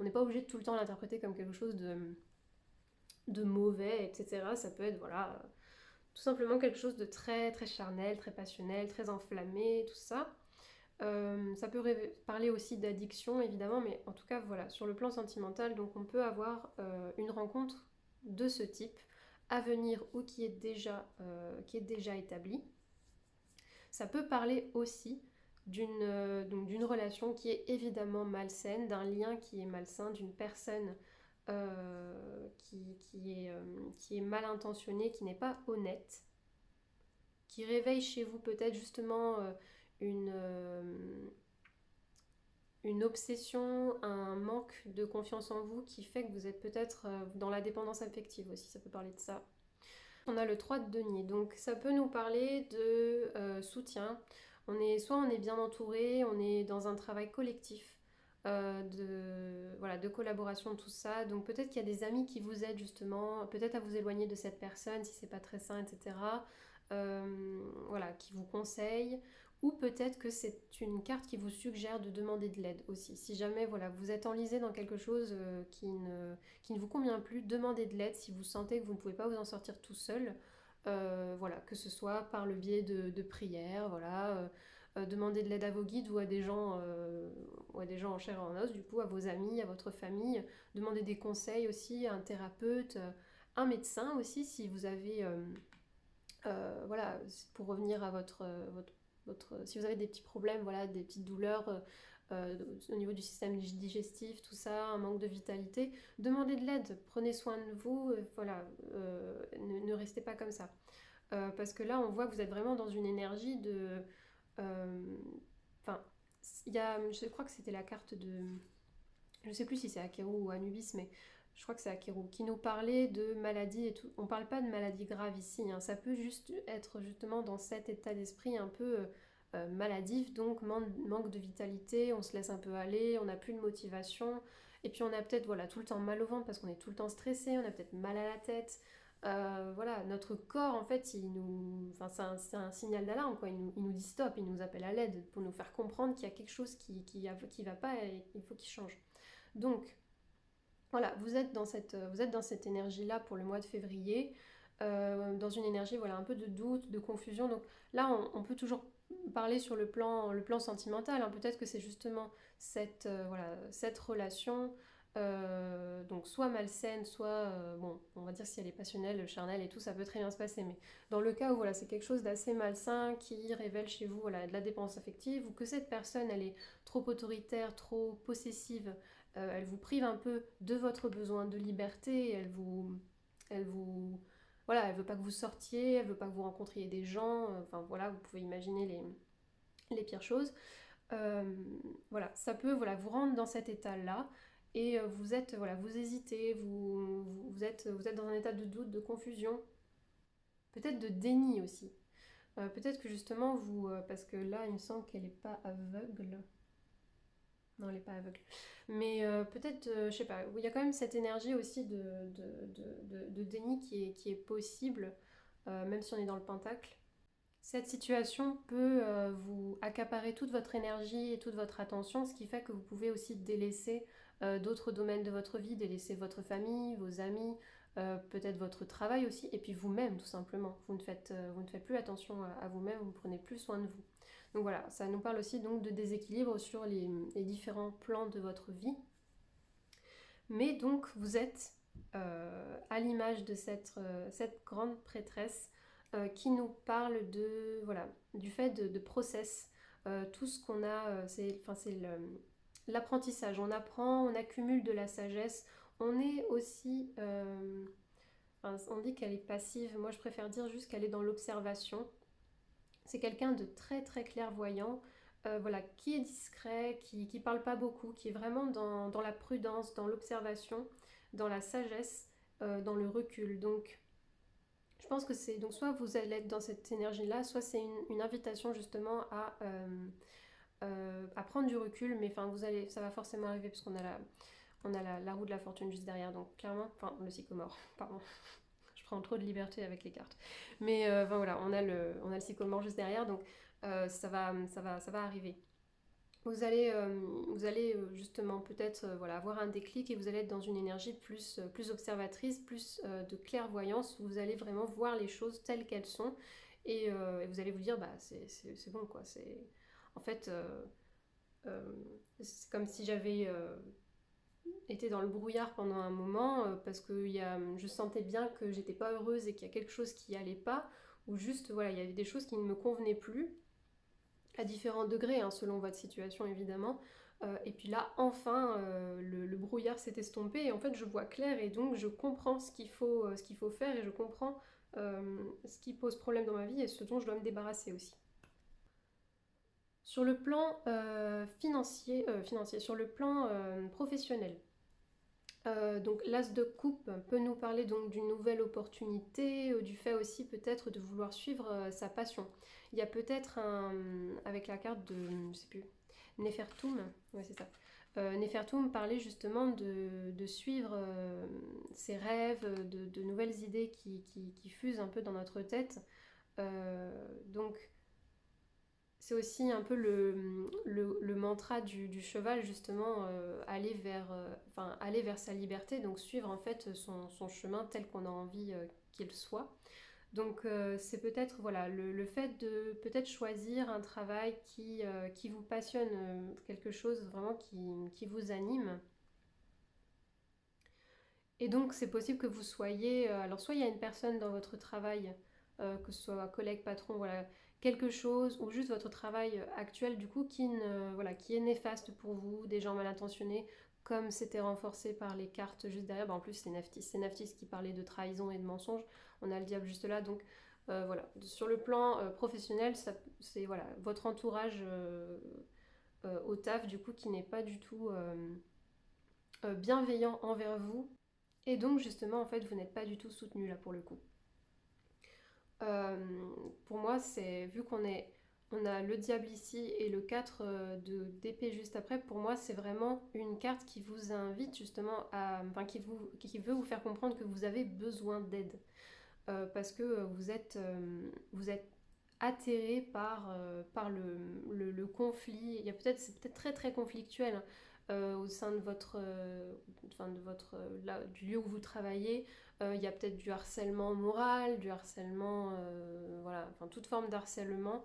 on n'est pas obligé de tout le temps l'interpréter comme quelque chose de mauvais, etc. Ça peut être voilà tout simplement quelque chose de très très charnel, très passionnel, très enflammé, tout ça. Ça peut parler aussi d'addiction évidemment, mais en tout cas voilà, sur le plan sentimental, donc on peut avoir une rencontre de ce type à venir ou qui est déjà établie. Ça peut parler aussi donc d'une relation qui est évidemment malsaine, d'un lien qui est malsain, d'une personne qui est mal intentionnée, qui n'est pas honnête, qui réveille chez vous peut-être justement une, une obsession, un manque de confiance en vous qui fait que vous êtes peut-être dans la dépendance affective aussi, ça peut parler de ça. On a le 3 de denier, donc ça peut nous parler de soutien. Soit on est bien entouré, on est dans un travail collectif, de collaboration, tout ça. Donc peut-être qu'il y a des amis qui vous aident justement, peut-être à vous éloigner de cette personne si c'est pas très sain, etc. Qui vous conseillent. Ou peut-être que c'est une carte qui vous suggère de demander de l'aide aussi. Si jamais vous êtes enlisé dans quelque chose qui ne vous convient plus, demandez de l'aide si vous sentez que vous ne pouvez pas vous en sortir tout seul. Que ce soit par le biais de prières, demandez de l'aide à vos guides ou à des gens en chair et en os, du coup, à vos amis, à votre famille. Demandez des conseils aussi à un thérapeute, un médecin aussi si vous avez... pour revenir à si vous avez des petits problèmes, des petites douleurs au niveau du système digestif, tout ça, un manque de vitalité, demandez de l'aide, prenez soin de vous, ne restez pas comme ça. Parce que là, on voit que vous êtes vraiment dans une énergie de... Enfin, je crois que c'était la carte de... Je sais plus si c'est Akeru ou Anubis, mais je crois que c'est Akeru, qui nous parlait de maladies et tout. On parle pas de maladies graves ici, hein. Ça peut juste être justement dans cet état d'esprit un peu maladif, donc manque de vitalité, on se laisse un peu aller, on n'a plus de motivation, et puis on a peut-être tout le temps mal au ventre parce qu'on est tout le temps stressé, on a peut-être mal à la tête. Notre corps en fait, c'est un signal d'alarme, quoi. Il nous dit stop, il nous appelle à l'aide pour nous faire comprendre qu'il y a quelque chose qui va pas et il faut qu'il change. Donc, vous êtes dans cette énergie-là pour le mois de février, dans une énergie, un peu de doute, de confusion. Donc là, on peut toujours parler sur le plan sentimental, hein. Peut-être que c'est justement cette relation, donc soit malsaine, soit, on va dire si elle est passionnelle, charnelle et tout, ça peut très bien se passer. Mais dans le cas où c'est quelque chose d'assez malsain qui révèle chez vous de la dépendance affective, ou que cette personne, elle est trop autoritaire, trop possessive, elle vous prive un peu de votre besoin de liberté, elle veut pas que vous sortiez, elle veut pas que vous rencontriez des gens, vous pouvez imaginer les pires choses. Ça peut vous rendre dans cet état-là et vous hésitez, vous êtes dans un état de doute, de confusion, peut-être de déni aussi. Peut-être que justement parce que là il me semble qu'elle n'est pas aveugle. Non, elle n'est pas aveugle. Mais peut-être, je sais pas, il y a quand même cette énergie aussi de déni qui est possible, même si on est dans le pentacle. Cette situation peut vous accaparer toute votre énergie et toute votre attention, ce qui fait que vous pouvez aussi délaisser d'autres domaines de votre vie, délaisser votre famille, vos amis, peut-être votre travail aussi, et puis vous-même tout simplement. Vous ne faites plus attention à vous-même, vous ne prenez plus soin de vous. Donc voilà, ça nous parle aussi donc de déséquilibre sur les différents plans de votre vie. Mais donc vous êtes à l'image de cette grande prêtresse qui nous parle du fait de process. Tout ce qu'on a, c'est l'apprentissage. On apprend, on accumule de la sagesse. On est aussi... on dit qu'elle est passive. Moi, je préfère dire juste qu'elle est dans l'observation. C'est quelqu'un de très très clairvoyant, qui est discret, qui parle pas beaucoup, qui est vraiment dans la prudence, dans l'observation, dans la sagesse, dans le recul. Donc, je pense que c'est donc soit vous allez être dans cette énergie-là, soit c'est une invitation justement à prendre du recul, mais ça va forcément arriver parce qu'on a la roue de la fortune juste derrière, donc clairement, le sycomore, pardon. Je prends trop de liberté avec les cartes. Mais on a le sycomore juste derrière, donc ça va arriver. Vous allez justement peut-être avoir un déclic et vous allez être dans une énergie plus observatrice, plus de clairvoyance. Vous allez vraiment voir les choses telles qu'elles sont et vous allez vous dire c'est bon quoi. En fait c'est comme si j'avais été dans le brouillard pendant un moment parce que je sentais bien que j'étais pas heureuse et qu'il y a quelque chose qui allait pas, ou juste il y avait des choses qui ne me convenaient plus. à différents degrés, hein, selon votre situation évidemment. Et puis là, enfin, le brouillard s'est estompé et en fait, je vois clair et donc je comprends ce qu'il faut faire et je comprends ce qui pose problème dans ma vie et ce dont je dois me débarrasser aussi. Sur le plan financier, sur le plan professionnel, donc l'as de coupe peut nous parler donc d'une nouvelle opportunité, du fait aussi peut-être de vouloir suivre sa passion. Il y a peut-être avec la carte de, je sais plus, Nefertum, ouais c'est ça. Nefertum parlait justement de suivre ses rêves, de nouvelles idées qui fusent un peu dans notre tête. Donc c'est aussi un peu le mantra du cheval, justement, aller vers sa liberté, donc suivre en fait son chemin tel qu'on a envie qu'il soit. Donc c'est peut-être voilà, le fait de peut-être choisir un travail qui vous passionne, quelque chose vraiment qui vous anime. Et donc c'est possible que vous soyez, alors soit il y a une personne dans votre travail, que ce soit un collègue, patron, voilà, quelque chose, ou juste votre travail actuel du coup voilà, qui est néfaste pour vous, des gens mal intentionnés, comme c'était renforcé par les cartes juste derrière. Bah, en plus c'est Naftis qui parlait de trahison et de mensonge, on a le diable juste là, donc voilà, sur le plan professionnel, c'est voilà, votre entourage au taf du coup qui n'est pas du tout bienveillant envers vous. Et donc justement, en fait, vous n'êtes pas du tout soutenu là pour le coup. Euh, pour moi, c'est vu on a le diable ici et le 4 d'épée juste après, pour moi, c'est vraiment une carte qui vous invite justement enfin, qui veut vous faire comprendre que vous avez besoin d'aide. Parce que vous êtes atterré par le conflit. C'est peut-être très très conflictuel, hein, au sein de enfin, du lieu où vous travaillez. Il y a peut-être du harcèlement moral, du harcèlement, voilà, enfin toute forme d'harcèlement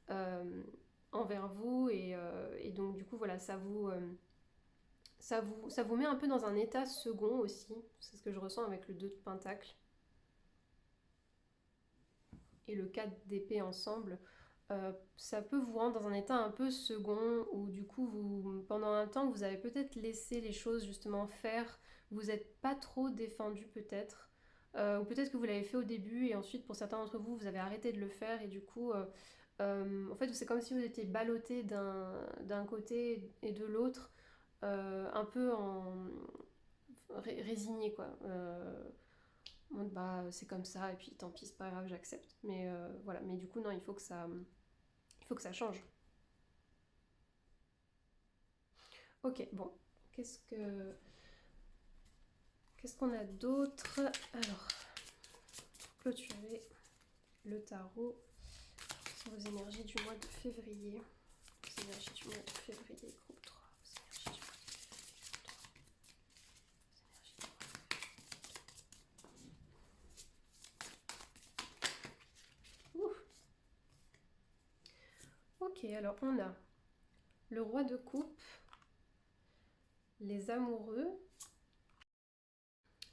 euh, envers vous et donc du coup voilà, ça vous met un peu dans un état second aussi. C'est ce que je ressens avec le 2 de Pentacle et le 4 d'épée ensemble. Ça peut vous rendre dans un état un peu second où du coup pendant un temps vous avez peut-être laissé les choses justement faire, vous n'êtes pas trop défendu peut-être, ou peut-être que vous l'avez fait au début et ensuite pour certains d'entre vous vous avez arrêté de le faire et du coup en fait c'est comme si vous étiez ballotté d'un côté et de l'autre, un peu résigné quoi. Bah c'est comme ça et puis tant pis c'est pas grave j'accepte, mais voilà, mais du coup non, il faut que ça change. Ok, bon, qu'est-ce qu'on a d'autre? Alors, pour clôturer le tarot sur vos énergies du mois de février. Vos énergies du mois de février, groupe 3. Vos énergies du mois de février. Ouh. Ok, alors on a le roi de coupe, les amoureux,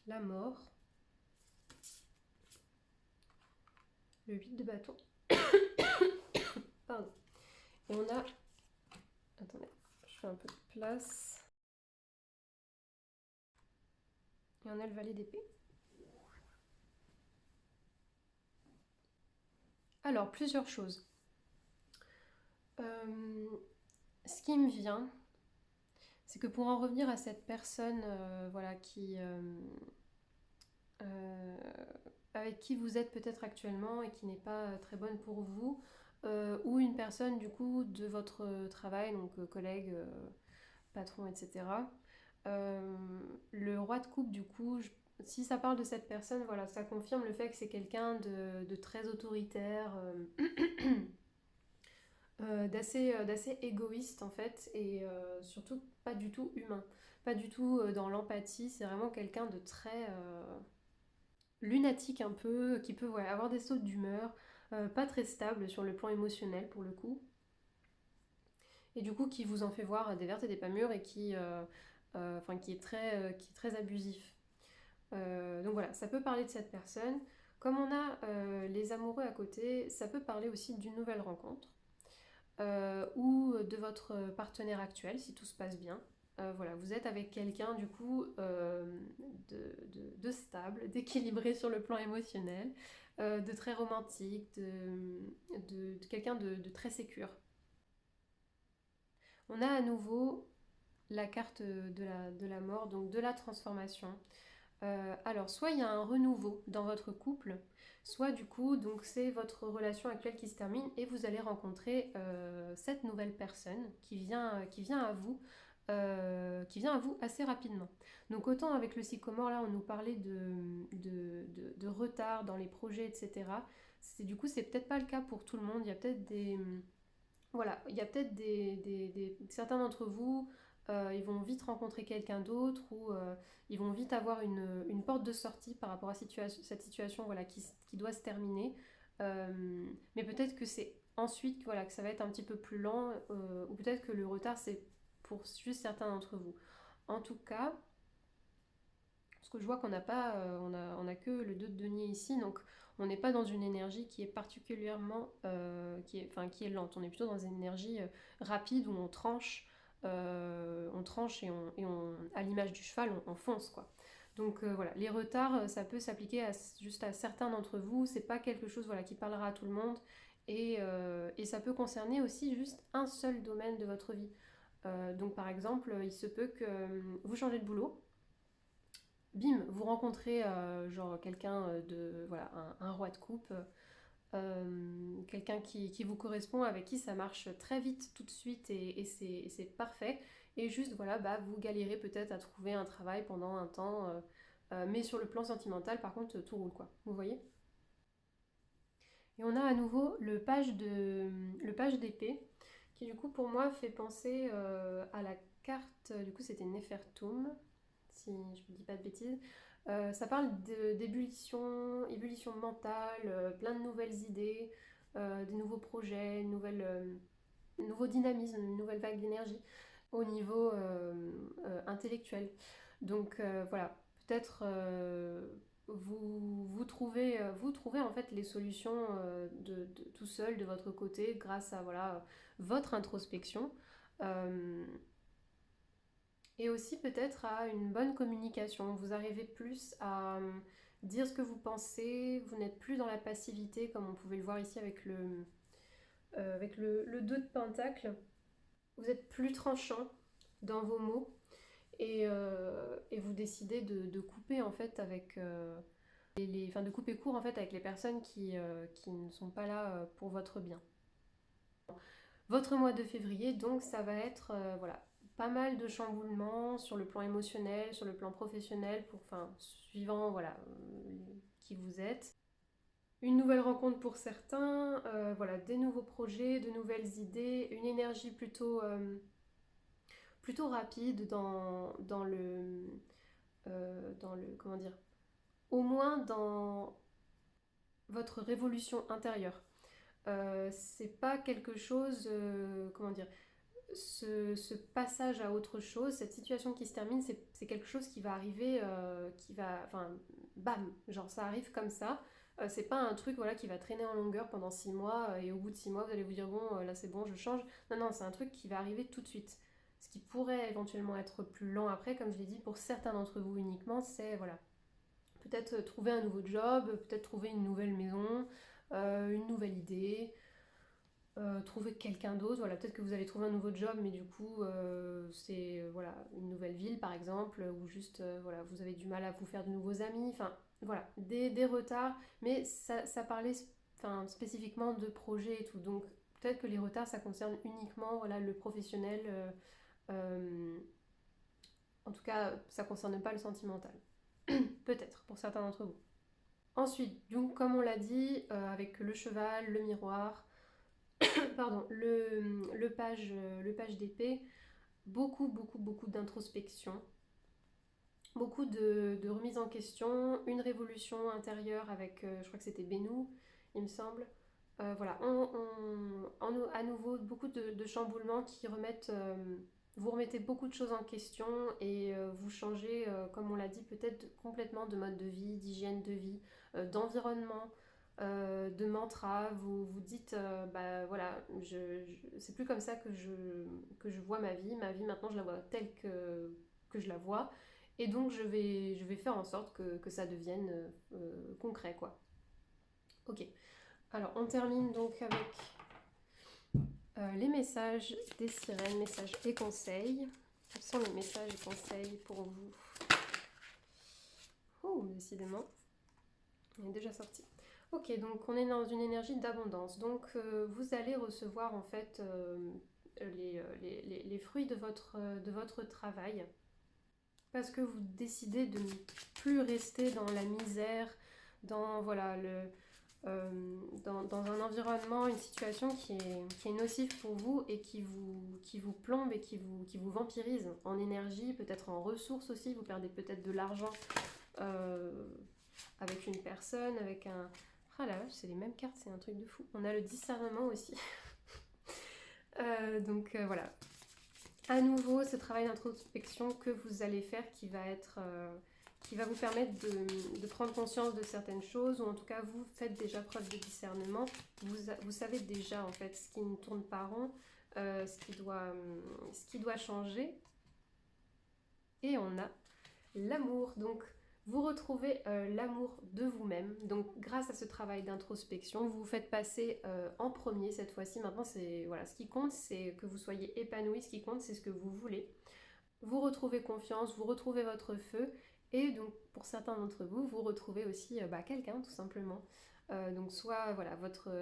la mort, le 8 de bâton. Pardon. Et on a... Attendez, je fais un peu de place. Et on a le valet d'épée. Alors, plusieurs choses. Ce qui me vient, c'est que pour en revenir à cette personne voilà, euh, avec qui vous êtes peut-être actuellement et qui n'est pas très bonne pour vous, ou une personne du coup de votre travail, donc collègue, patron, etc. Le roi de coupe, du coup, si ça parle de cette personne, voilà, ça confirme le fait que c'est quelqu'un de très autoritaire, d'assez égoïste en fait, et surtout pas du tout humain, pas du tout dans l'empathie. C'est vraiment quelqu'un de très lunatique un peu, qui peut ouais, avoir des sautes d'humeur, pas très stable sur le plan émotionnel pour le coup, et du coup qui vous en fait voir des vertes et des pas mûres et enfin, qui est très abusif. Donc voilà, ça peut parler de cette personne. Comme on a les amoureux à côté, ça peut parler aussi d'une nouvelle rencontre. ou de votre partenaire actuel si tout se passe bien. Voilà, vous êtes avec quelqu'un du coup de stable, d'équilibré sur le plan émotionnel, de très romantique, de quelqu'un de très sécure. On a à nouveau la carte de la mort, donc de la transformation. Alors, soit il y a un renouveau dans votre couple, soit du coup, donc c'est votre relation actuelle qui se termine et vous allez rencontrer cette nouvelle personne qui vient à vous assez rapidement. Donc autant avec le sycomore, là, on nous parlait de retard dans les projets, etc. Du coup, c'est peut-être pas le cas pour tout le monde. Il y a peut-être voilà, il y a peut-être certains d'entre vous, ils vont vite rencontrer quelqu'un d'autre ou ils vont vite avoir une porte de sortie par rapport à cette situation voilà, qui doit se terminer. Mais peut-être que c'est ensuite voilà, que ça va être un petit peu plus lent ou peut-être que le retard c'est pour juste certains d'entre vous. En tout cas, parce que je vois qu'on n'a pas, on a que le 2 de denier ici, donc on n'est pas dans une énergie qui est particulièrement, qui est lente. On est plutôt dans une énergie rapide où on tranche à l'image du cheval, on fonce quoi. Donc voilà, les retards, ça peut s'appliquer juste à certains d'entre vous. C'est pas quelque chose voilà qui parlera à tout le monde et ça peut concerner aussi juste un seul domaine de votre vie. Donc par exemple, il se peut que vous changez de boulot bim, vous rencontrez genre quelqu'un de voilà un roi de coupe, quelqu'un qui vous correspond, avec qui ça marche très vite tout de suite et c'est parfait. Et juste voilà, bah, vous galérez peut-être à trouver un travail pendant un temps, mais sur le plan sentimental, par contre, tout roule quoi. Vous voyez? Et on a à nouveau le page d'épée, qui du coup pour moi fait penser à la carte, du coup c'était Nefertum, si je ne dis pas de bêtises. Ça parle d'ébullition, ébullition mentale, plein de nouvelles idées, des nouveaux projets, nouveau dynamisme, une nouvelle vague d'énergie au niveau intellectuel. Donc voilà, peut-être vous trouvez en fait les solutions tout seul de votre côté grâce à voilà, votre introspection. Euh, et aussi peut-être à une bonne communication. Vous arrivez plus à dire ce que vous pensez, vous n'êtes plus dans la passivité comme on pouvait le voir ici avec le 2 de Pentacle. Vous êtes plus tranchant dans vos mots et vous décidez de couper en fait avec enfin, de couper court en fait avec les personnes qui ne sont pas là pour votre bien. Votre mois de février, donc ça va être voilà, pas mal de chamboulements sur le plan émotionnel, sur le plan professionnel, enfin, suivant voilà, qui vous êtes. Une nouvelle rencontre pour certains, voilà, des nouveaux projets, de nouvelles idées, une énergie plutôt rapide dans le, comment dire, au moins dans votre révolution intérieure. C'est pas quelque chose, comment dire, ce passage à autre chose, cette situation qui se termine, c'est quelque chose qui va arriver, enfin, bam, genre ça arrive comme ça. C'est pas un truc voilà qui va traîner en longueur pendant 6 mois et au bout de 6 mois vous allez vous dire bon là c'est bon je change. Non non c'est un truc qui va arriver tout de suite. Ce qui pourrait éventuellement être plus lent après, comme je l'ai dit, pour certains d'entre vous uniquement, c'est voilà peut-être trouver un nouveau job, peut-être trouver une nouvelle maison, une nouvelle idée, trouver quelqu'un d'autre. Voilà, peut-être que vous allez trouver un nouveau job, mais du coup, c'est voilà, une nouvelle ville par exemple, ou juste voilà, vous avez du mal à vous faire de nouveaux amis. Enfin, voilà, des retards, mais ça parlait enfin, spécifiquement de projets et tout. Donc, peut-être que les retards, ça concerne uniquement voilà, le professionnel. Euh, en tout cas, ça concerne pas le sentimental. Peut-être, pour certains d'entre vous. Ensuite, donc, comme on l'a dit, avec le cheval, le miroir, pardon, le page d'épée, beaucoup d'introspection, beaucoup de remise en question, une révolution intérieure avec, je crois que c'était Benou, il me semble. Voilà, à nouveau beaucoup de chamboulements qui remettent, vous remettez beaucoup de choses en question et vous changez, comme on l'a dit, peut-être complètement de mode de vie, d'hygiène de vie, d'environnement. de mantra, vous dites bah voilà, c'est plus comme ça que je vois ma vie maintenant je la vois telle que je la vois, et donc je vais faire en sorte que ça devienne concret quoi. Ok, alors on termine donc avec les messages des sirènes, messages et conseils. Quels sont les messages et conseils pour vous? Oh, décidément, il est déjà sorti. Ok, donc on est dans une énergie d'abondance. Donc vous allez recevoir en fait les fruits de votre travail. Parce que vous décidez de ne plus rester dans la misère, dans, voilà, dans un environnement, une situation qui est nocive pour vous et qui vous plombe et qui vous vampirise en énergie, peut-être en ressources aussi. Vous perdez peut-être de l'argent avec une personne, avec un... Ah là, c'est les mêmes cartes, c'est un truc de fou. On a le discernement aussi. Donc voilà. À nouveau, ce travail d'introspection que vous allez faire qui va vous permettre de prendre conscience de certaines choses, ou en tout cas vous faites déjà preuve de discernement. Vous savez déjà en fait ce qui ne tourne pas rond, ce qui doit changer. Et on a l'amour. Donc vous retrouvez l'amour de vous-même. Donc grâce à ce travail d'introspection, vous vous faites passer en premier cette fois-ci. Maintenant, c'est voilà, ce qui compte, c'est que vous soyez épanoui. Ce qui compte, c'est ce que vous voulez. Vous retrouvez confiance, vous retrouvez votre feu. Et donc pour certains d'entre vous, vous retrouvez aussi quelqu'un tout simplement. Donc soit voilà,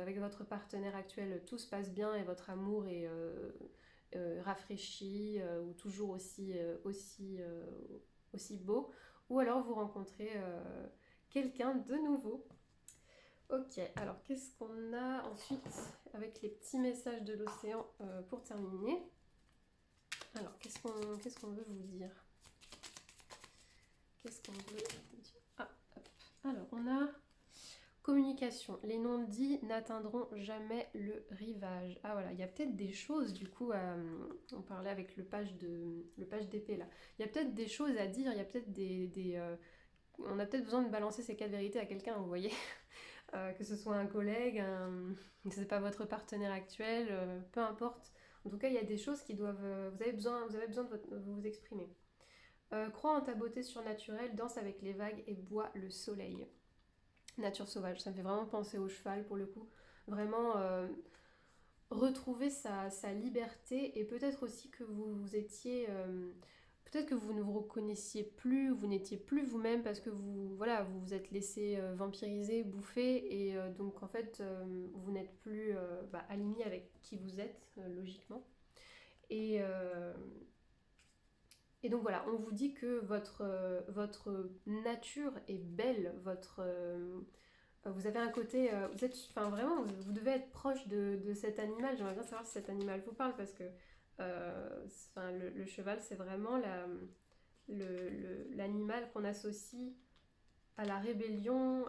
avec votre partenaire actuel, tout se passe bien et votre amour est rafraîchi ou toujours aussi beau, ou alors vous rencontrez quelqu'un de nouveau. Ok, alors qu'est-ce qu'on a ensuite avec les petits messages de l'océan pour terminer? Alors qu'est-ce qu'on veut vous dire? Qu'est-ce qu'on veut dire? Ah, hop. Alors on a communication. Les non-dits n'atteindront jamais le rivage. Ah voilà, il y a peut-être des choses du coup, on parlait avec le page d'épée là. Il y a peut-être des choses à dire, il y a peut-être on a peut-être besoin de balancer ces 4 vérités à quelqu'un, vous voyez. Que ce soit un collègue, que ce n'est pas votre partenaire actuel, peu importe. En tout cas, il y a des choses qui doivent... vous avez besoin de vous exprimer. Crois en ta beauté surnaturelle, danse avec les vagues et bois le soleil. Nature sauvage, ça me fait vraiment penser au cheval pour le coup. Vraiment retrouver sa liberté, et peut-être aussi que vous étiez... peut-être que vous ne vous reconnaissiez plus, vous n'étiez plus vous-même parce que vous vous êtes laissé vampiriser, bouffer, et donc en fait vous n'êtes plus aligné avec qui vous êtes logiquement. Et donc voilà, on vous dit que votre nature est belle, vous avez un côté, vous êtes, enfin vraiment, vous devez être proche de cet animal. J'aimerais bien savoir si cet animal vous parle parce que le cheval, c'est vraiment l'animal qu'on associe à la rébellion,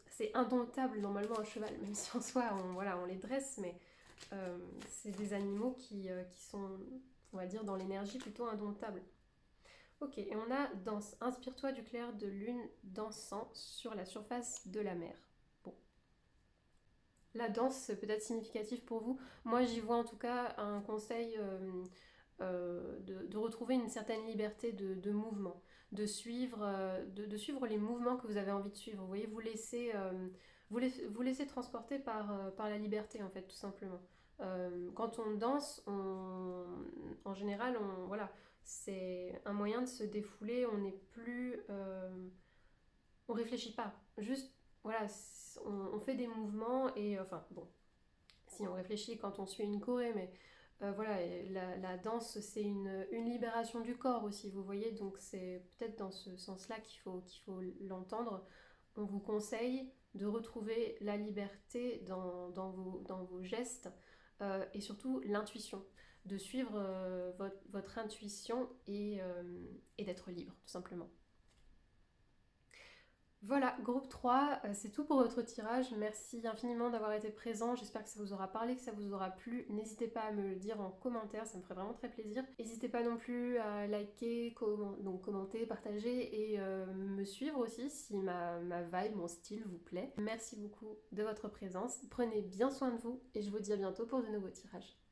c'est indomptable normalement un cheval, même si en soi on les dresse, mais c'est des animaux qui sont, on va dire, dans l'énergie plutôt indomptable. Ok, et on a danse. Inspire-toi du clair de lune dansant sur la surface de la mer. Bon. La danse, c'est peut-être significatif pour vous. Moi, j'y vois en tout cas un conseil de retrouver une certaine liberté de mouvement, de suivre les mouvements que vous avez envie de suivre. Vous voyez, vous laissez transporter par la liberté, en fait, tout simplement. Quand on danse, en général, voilà, c'est un moyen de se défouler. On n'est plus, on réfléchit pas. Juste, voilà, on fait des mouvements et enfin bon, si on réfléchit quand on suit une choré, mais voilà, la danse, c'est une libération du corps aussi, vous voyez, donc c'est peut-être dans ce sens-là qu'il faut l'entendre. On vous conseille de retrouver la liberté dans vos gestes et surtout l'intuition, de suivre votre intuition et d'être libre, tout simplement. Voilà, groupe 3, c'est tout pour votre tirage. Merci infiniment d'avoir été présent. J'espère que ça vous aura parlé, que ça vous aura plu. N'hésitez pas à me le dire en commentaire, ça me ferait vraiment très plaisir. N'hésitez pas non plus à liker, donc commenter, partager et me suivre aussi si ma vibe, mon style vous plaît. Merci beaucoup de votre présence. Prenez bien soin de vous et je vous dis à bientôt pour de nouveaux tirages.